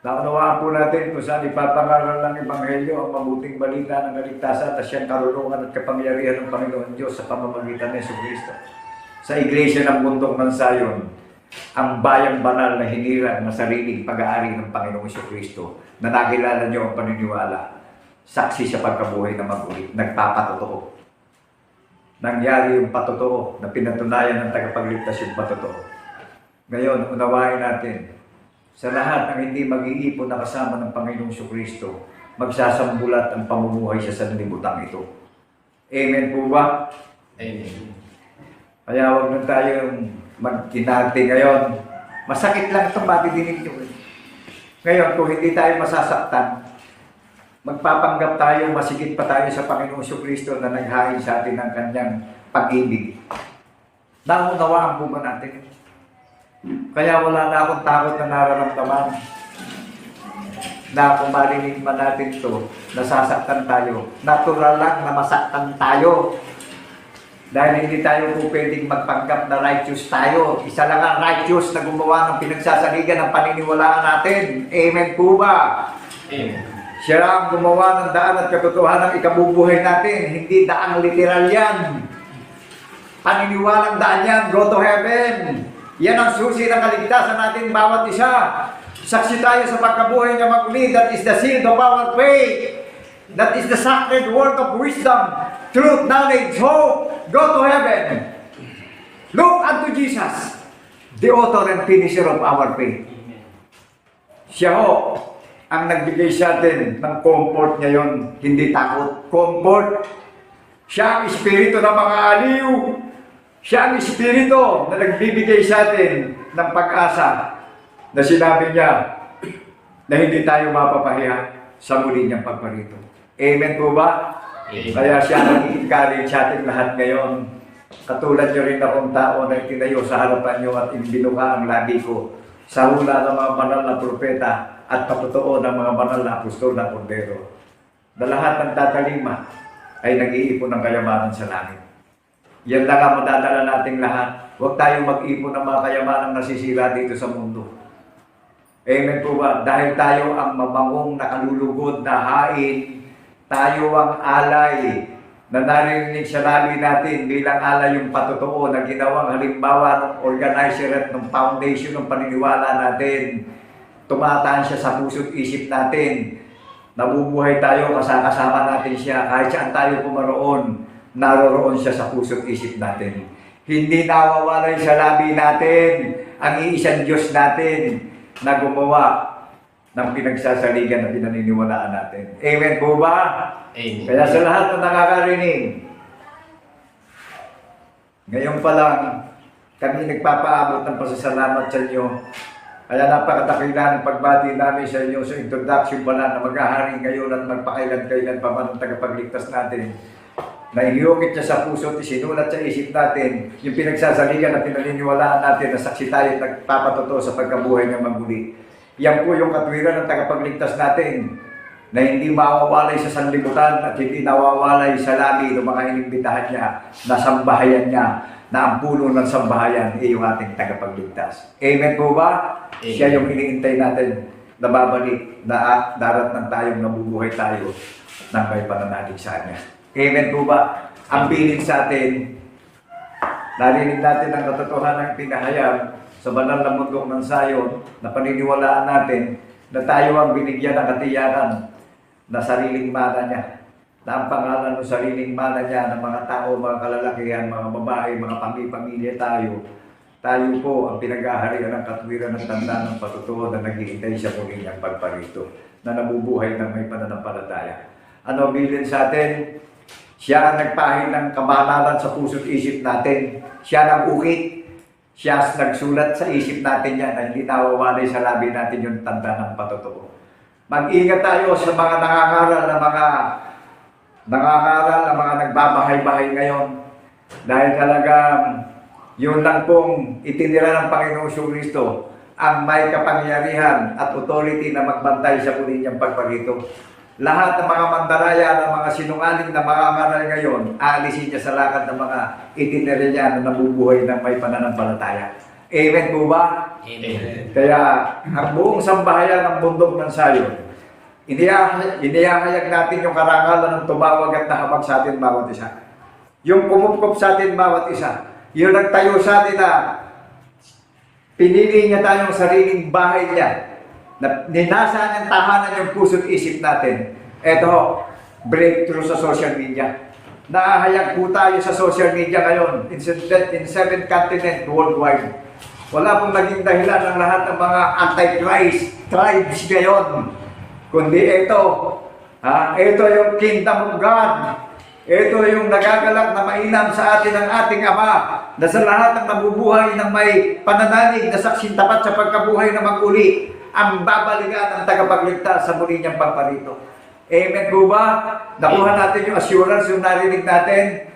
Naunawaan po natin kung saan ipapangaral ng Ebanghelyo ang mabuting balita ng kaligtasan at siyang karunungan at kapangyarihan ng Panginoon Diyos sa pamamagitan ng Jesucristo. Sa iglesia ng bundok ng Zion, ang bayang banal na hinirang na sariling pag-aari ng Panginoong Jesucristo na nakilala niyo ang paniniwala, saksi sa pagkabuhay na mag-uli, nagpapatotoo. Nangyari yung patotoo na pinatunayan ng tagapagligtas yung patotoo. Ngayon, unawain natin, sa lahat ng hindi mag-iipon na kasama ng Panginoong Jesucristo, magsasambulat ang pamumuhay sa sanlibutan ito. Amen po ba? Amen. Kaya huwag na tayong magkinati ngayon. Masakit lang itong matidinig nyo. Ngayon, kung hindi tayo masasaktan, magpapanggap tayo, masigit pa tayo sa Panginoong Jesucristo na naghain sa atin ng kanyang pag-ibig. Naunawaan po ba natin? Kaya wala na akong takot na nararamdaman na kung marinig man natin ito, nasasaktan tayo. Natural lang na masaktan tayo. Dahil hindi tayo po pwedeng magpanggap na righteous tayo. Isa lang ang righteous na gumawa ng pinagsasaligan ng paniniwalaan natin. Amen po ba? Amen. Siya ang gumawa ng daan at katotohanan ng ikabubuhay natin. Hindi daang literal yan. paniniwalang daan yan, go to heaven. Yan ang susi ng kaligtasan natin bawat isa. Saksi tayo sa pagkabuhay niya maguli. That is the seal of our faith. That is the sacred word of wisdom, truth, knowledge, hope. Go to heaven. Look unto Jesus, the author and finisher of our faith. Siya ho, ang nagbigay sa atin ng comfort ngayon, hindi takot. Comfort. Siya ang espiritu ng mga aliw. Siya ang espiritu na nagbibigay sa atin ng pag-asa na sinabi niya na hindi tayo mapapahiya sa muli niyang pagparito. Amen po ba? Amen. Kaya siya nag-encourage sa ating lahat ngayon. Katulad niyo rin akong tao na itinayo sa harapan niyo at ibinuka ang labi ko sa hula ng mga banal na propeta at patotoo ng mga banal na apostol na kordero. Na lahat ng tatalima ay nag-iipon ng kayamanan sa langit. Yan lang ang madadala nating lahat. Huwag tayong mag-ipon ng mga kayamanang nasisira dito sa mundo. Amen po ba? Dahil tayo ang mabangong nakalulugod na hain, tayo ang alay na narinig sa labi natin bilang alay yung patotoo na ginawang halimbawa ng organizer at ng foundation ng paniniwala natin. Tumataan siya sa puso't isip natin. Nabubuhay tayo kasama natin siya. Kahit saan tayo pumaroon, naroroon siya sa puso't isip natin. Hindi nawawalay sa labi natin ang iisang Diyos natin na gumawa ng pinagsasaligan na pinaniniwalaan natin. Amen po ba? Amen. Kaya sa lahat na nakakarinig, ngayon pa lang, kami nagpapaabot ng pasasalamat sa inyo. Kaya napakadakilang pagbati namin sa inyo sa introduction pala na maghahari ngayon at magpakailan-kailan pa man ang tagapagligtas natin. Na iniyukit niya sa puso at isinulat sa isip natin yung pinagsasaligan na pinaniniwalaan natin na saksi tayo at nagpapatotoo sa pagkabuhay ng maguli. Yan po yung katwiran ng tagapagligtas natin na hindi mawawalay sa sanlibutan at hindi nawawalay sa labi ng mga inimbitahan niya na sambahayan niya na ang puno ng sambahayan ay yung ating tagapagligtas. Amen po ba? Amen. Siya yung iniintay natin na babalik na darat ng tayong nabubuhay tayo ng may pananalig sa Kanya. Amen po ba? Ang piling sa atin, narinig natin ang katotohanan ng pinahayag sa banal na mundok ng Zion na paniniwalaan natin na tayo ang binigyan ng katiyakan na sariling mana niya. Na ang pangalan ng sariling mana niya ng mga tao, mga kalalakihan, mga babae, mga pamilya tayo. Tayo po ang pinag-aharian ng katwiran ng tanda ng patutuo na nag-iintay sa muli niyang pagparito na nabubuhay ng may pananampalataya. Ano bilin sa atin? Siya ang nagpahid ng kamalaran sa puso't isip natin. Siya nag-ukit. Siya nagsulat sa isip natin yan na hindi nawawalay sa labi natin yung tanda ng patutuo. Mag-ingat tayo sa mga nangangaral na mga nagbabahay-bahay ngayon. Dahil talagang yun lang pong itinira ng Panginoong Kristo ang may kapangyarihan at authority na magbantay sa muli niyang pagparito. Lahat ng mga mandaraya, ng mga sinungaling na mga ngaral ngayon, aalisin niya sa lakad ng mga itinere niya na nabubuhay ng may pananampalataya. Amen po ba? Amen. Kaya ang buong sambahayan ng bundok ng Zion, inihahayag natin yung karangalan ng tumawag at nahabag sa atin bawat isa. Yung pumupkop sa atin bawat isa. Yung nagtayo sa atin na pinili niya tayong sariling bahay niya. Na ninasa ng tahanan yung puso't isip natin. Eto, breakthrough sa social media. Nahahayag po tayo sa social media ngayon in 7 continent worldwide. Wala pong naging dahilan ng lahat ng mga antichrist tribes ngayon. Kundi ito yung kingdom of God. Ito yung nagagalak na mainam sa atin ng ating Ama na sa lahat ng nabubuhay ng may pananalig na saksing tapat sa pagkabuhay na maguli ang babalikan ng tagapagligtas sa muli niyang pagparito. Amen po ba? Nakuha natin yung assurance, yung narinig natin.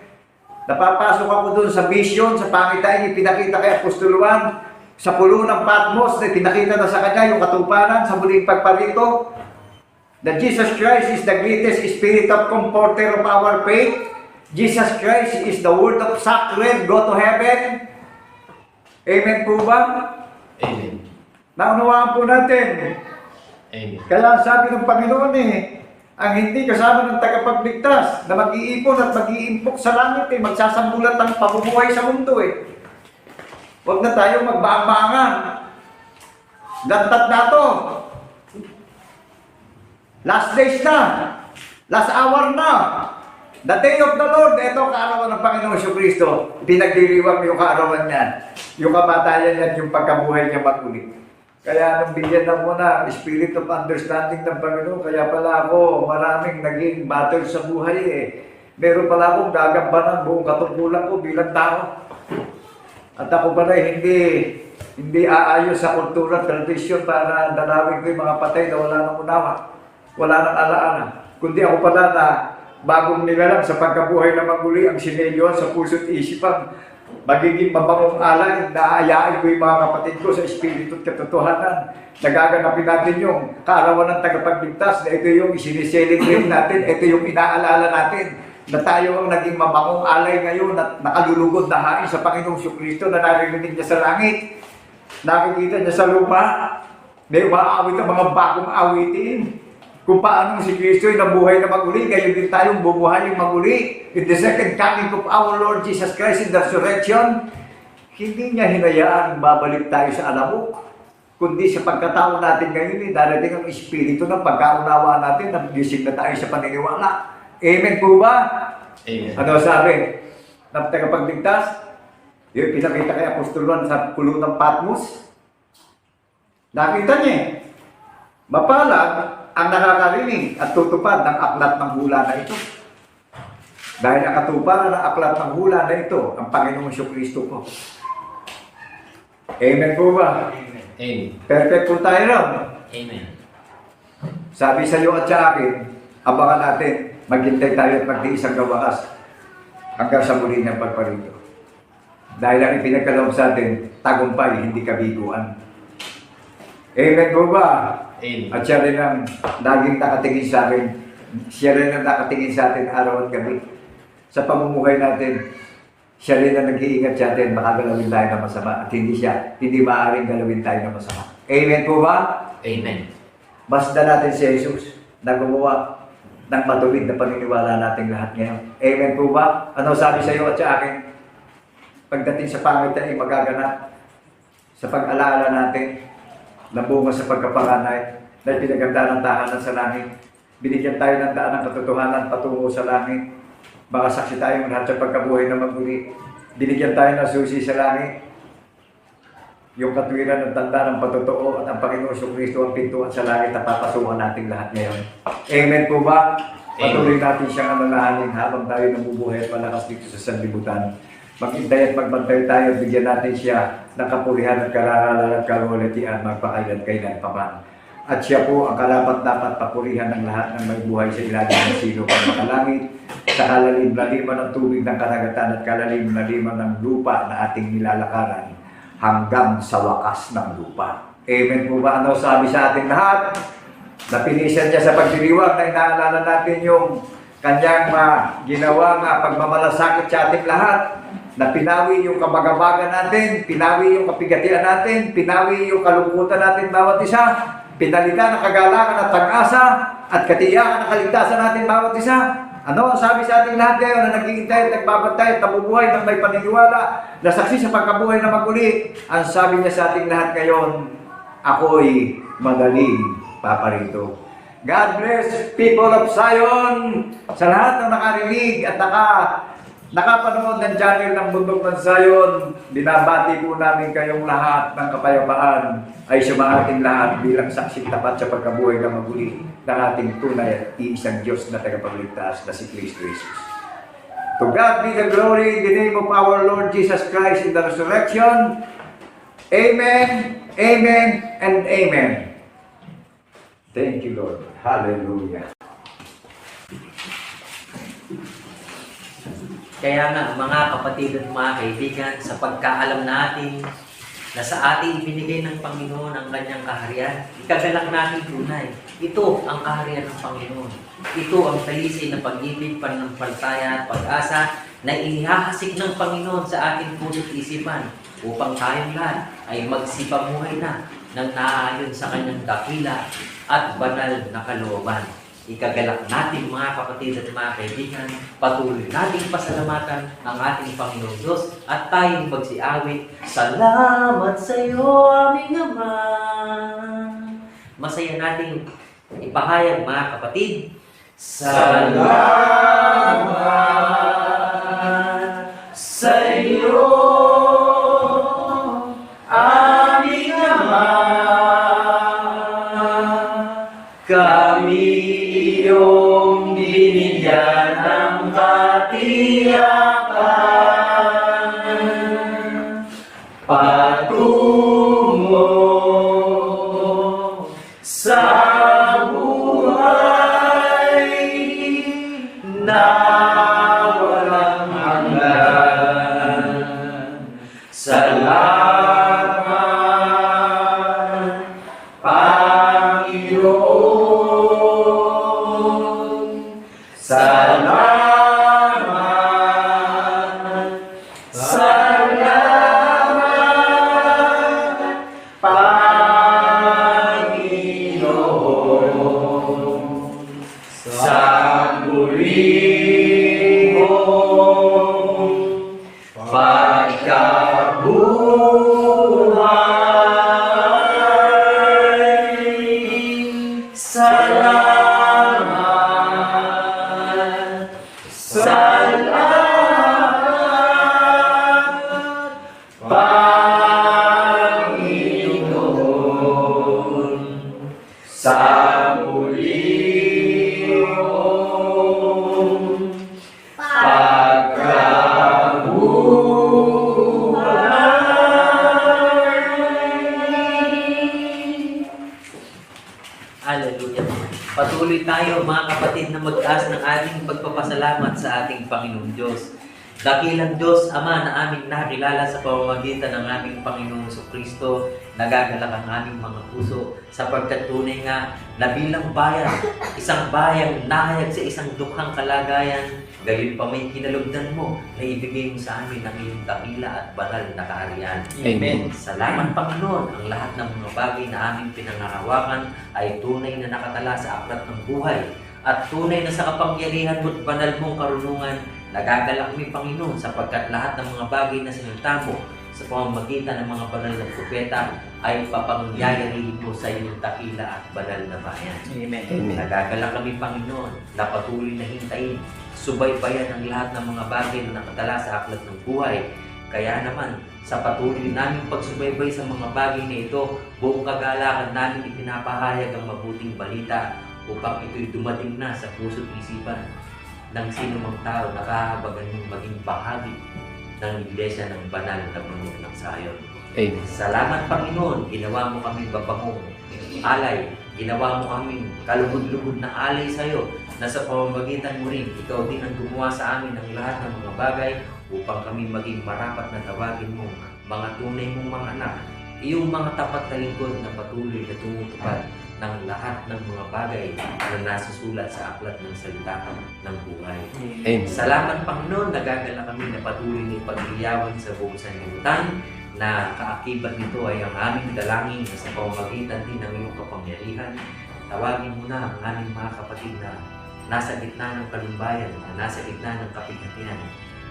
Napapasok ako dun sa vision, sa pangitain, ipinakita kay Apostol Juan, sa pulo ng Patmos, na ipinakita na sa kanya yung katuparan sa muling pagparito. That Jesus Christ is the greatest spirit of comforter of our faith. Jesus Christ is the word of sacred, go to heaven. Amen po ba? Amen. Naunawaan po natin. Amen. Kaya sabi ng Panginoon Ang hindi kasama ng tagapagligtas na mag-iipon at mag-iimpok sa langit magsasambulat ang pamumuhay sa mundo Huwag na tayo magbaang-baangan. Lantat na to. Last days na. Last hour na. The day of the Lord. Ito ang kaarawan ng Panginoon Jesucristo. Pinagdiriwang yung kaarawan niyan. Yung kamatayan niyan, yung pagkabuhay niya mag-ulit. Kaya nang bigyan na muna, spirit of understanding ng Panginoon, kaya pala ako maraming naging battle sa buhay Meron pala akong gagambanan buong katungkulan ko bilang tao. At ako pala hindi aayos sa kultura, tradisyon para dalawin ko yung mga patay na wala nang unawa, wala nang alaala. Kundi ako pala na bagong nilalang sa pagkabuhay na maguli ang sinelyohan sa puso't isipan, magiging mabangong alay, naaayain ko yung mga kapatid ko sa espiritu at katotohanan. Nagaganapin natin yung kaarawan ng tagapagligtas na ito yung isiniselebrate natin, ito yung inaalala natin na tayo ang naging mabangong alay ngayon at nakalulugod na hain sa Panginoong Jesucristo na naririnig niya sa langit. Nakikita niya sa lupa, may umaawit ang mga bagong awitin. Kung paano si Kristo ay nabuhay na maguli, ngayon din tayong bumuhay yung maguli. In the second coming of our Lord Jesus Christ in the resurrection, hindi niya hinayaan babalik tayo sa alamok. Kundi sa pagkatao natin ngayon, darating ang espiritu ng pagkaunawa natin, nagising na tayo sa paniniwala. Amen po ba? Amen. Ano sabi? Ng tagapagligtas? Yung pinakita kay Apostol Juan sa pulo ng Patmos. Nakita niya. Mapalad ang nakakarinig at tutupad ng aklat ng hula na ito. Dahil nakatuparan ng aklat ng hula na ito, ang Panginoong Jesucristo ko. Amen po ba? Amen. Perfect po tayo ron. Amen. Sabi sa iyo at sa akin, abangan natin, maghintay tayo at magtiis ang gawakas hanggang sa muli niyang pagparito. Dahil ang ipinagkaloob sa atin, tagumpay, hindi kabiguan. Amen po ba? Amen. At siya rin ang laging nakatingin sa akin. Siya rin ang nakatingin sa atin araw at gabi. Sa pamumuhay natin, siya rin ang nag-iingat sa atin, baka galawin tayo ng masama. At hindi maaaring galawin tayo ng masama. Amen po ba? Amen. Masdan natin si Jesus na gumawa ng matuwid na paniniwala nating lahat ngayon. Amen po ba? Ano sabi sa iyo at sa akin? Pagdating sa pangit ay magaganap sa pag-alaala natin na bunga sa pagkapanganay na pinaganda ng tahanan sa langit. Binigyan tayo ng daan ng katotohanan patungo sa langit. Makasaksi tayo lahat sa pagkabuhay na maguli. Binigyan tayo ng susi sa langit. Yung katwiran ng tanda ng patotoo at ang Panginoon Jesucristo ang pintuan sa langit na papasukan natin lahat ngayon. Amen po ba? Patuloy natin siyang alalahanin habang tayo nabubuhay at malakas dito sa sanlibutan. Maghintay at magbantay tayo at bigyan natin siya ng kapurihan at kararal at kalwalitian magpakailan-kailan pa man. At siya po ang karapat-dapat papurihan ng lahat ng may buhay sa ilalim ng sino pang makalangit, sa kalalim-laliman ng tubig ng karagatan at kalalim-laliman ng lupa na ating nilalakaran hanggang sa wakas ng lupa. Amen po ba? Ano sabi sa ating lahat? Napinisan niya sa pagdiriwang na inaalala natin yung kanyang ginawa pagmamalasakit sa ating lahat. Na pinawi yung kabagabagan natin, pinawi yung kapigatian natin, pinawi yung kalungkutan natin bawat isa, pinalitan ang kagalakan at pag-asa at katiyakan ang kaligtasan natin bawat isa. Ano ang sabi sa ating lahat ngayon na naghihintay at nagbabantay at nabubuhay ng may paniniwala na saksi sa pagkabuhay na maguli? Ang sabi niya sa ating lahat ngayon, ako'y madaling paparito. God bless people of Zion, sa lahat ng nakarinig at nakapanood ng channel ng Bundok ng Zion. Binabati po namin kayong lahat ng kapayapaan ay sumahating lahat bilang saksing tapat sa pagkabuhay na maguli ng ating tunay at iisang Diyos na tagapagligtas na si Kristo Jesus. To God be the glory in the name of our Lord Jesus Christ in the resurrection. Amen, amen, and amen. Thank you, Lord. Hallelujah. Kaya nga, mga kapatid at mga kaibigan, sa pagkaalam natin na sa ating ibinigay ng Panginoon ang kanyang kaharian, ikagalak natin tunay. Ito ang kaharian ng Panginoon. Ito ang talisay na pag-ibig, pananampalataya at pag-asa na inihahasik ng Panginoon sa ating puso't isipan upang tayong lahat ay magsipamuhay na ng naaayon sa kanyang dakila at banal na kalooban. Ikagalak natin mga kapatid at mga kaibigan, patuloy nating pasalamatan ang ating Panginoon Diyos at tayong magsiawit. Salamat sa iyo, aming Ama. Masaya nating ipahayag mga kapatid. Salamat sa iyo, aming Ama. Kami iyong binigyan ng katiyakan patungo sa buhay na walang hanggan. Salamat, Panginoon. Salamat, salamat, Panginoon. Sa muli mong pagkabuhay. Salamat, salamat, Panginoon. Sa muli mong pagkabuhay. Hallelujah. Patuloy tayo mga kapatid na magtaas ng ating pagpapasalamat sa ating Panginoon Diyos. Dakilang Diyos, Ama, na aming nakilala sa pamamagitan ng aming Panginoon Kristo, nagagalak ang aming mga puso sapagkat tunay nga na bilang bayan, isang bayang nahayag sa isang dukhang kalagayan, gayon pa may kinalugdan mo na ibigay mo sa amin ang iyong dakila at banal na kaharian. Amen. Salamat, Panginoon, ang lahat ng mga bagay na aming pinangangawakan ay tunay na nakatala sa aklat ng buhay at tunay na sa kapangyarihan mo at banal mong karunungan. Nagagalak kami, Panginoon, sapagkat lahat ng mga bagay na sinunta mo sa pamamagitan ng mga banal na propeta ay papangyayarihin mo sa iyong dakila at banal na bayan. Amen. Nagagalak kami, Panginoon, na patuloy na hintayin, subaybayan ang lahat ng mga bagay na nakatala sa aklat ng buhay. Kaya naman, sa patuloy naming pagsubaybay sa mga bagay na ito, buong kagalakan namin ipinapahayag ang mabuting balita upang ito'y dumating na sa puso't isipan ng sino mang tao na kahabagan mong maging bahagi ng Iglesia ng banal na bundok ng Sayon. Amen. Salamat, Panginoon, ginawa mo kami babangong alay, ginawa mo kaming kalugod-lugod na alay sa iyo, na sa pamamagitan mo rin, ikaw din ang gumawa sa amin ng lahat ng mga bagay upang kami maging marapat na tawagin mo mga tunay mong mga anak, iyong mga tapat na lingkod na patuloy na tumutupad ng lahat ng mga bagay na nasusulat sa aklat ng salita ng buhay. Amen. Salamat, Panginoon, nagagala kami na patuloy na ipagdiyawan sa buong sanlibutan na kaakibat nito ay ang aming dalangin na sa pamamagitan din ng iyong kapangyarihan. Tawagin mo na ang aming mga kapatid na nasa gitna ng kalumbayan, na nasa gitna ng kapighatian,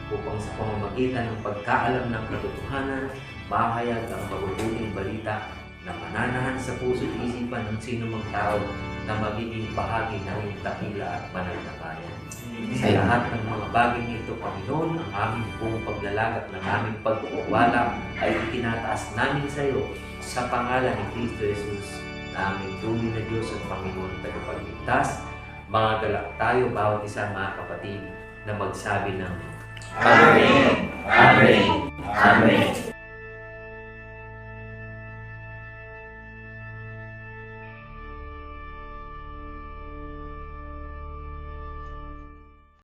upang sa pamamagitan ng pagkaalam ng katotohanan, mahayag ang mabubuting balita na mananahan sa puso't isipan ng sino mang tao na magiging bahagi ng iyong dakila at banal na bayan. Sa lahat ng mga bagay nito, Panginoon, ang aming buong paglalagak ng aming pagkukuwala ay itinataas namin sa iyo sa pangalan ni Kristo Jesus na aming tunay na Diyos at Panginoon at tagapagligtas. Mga galak tayo bawat isa, mga kapatid, na magsabi ng Amen. Amen. Amen.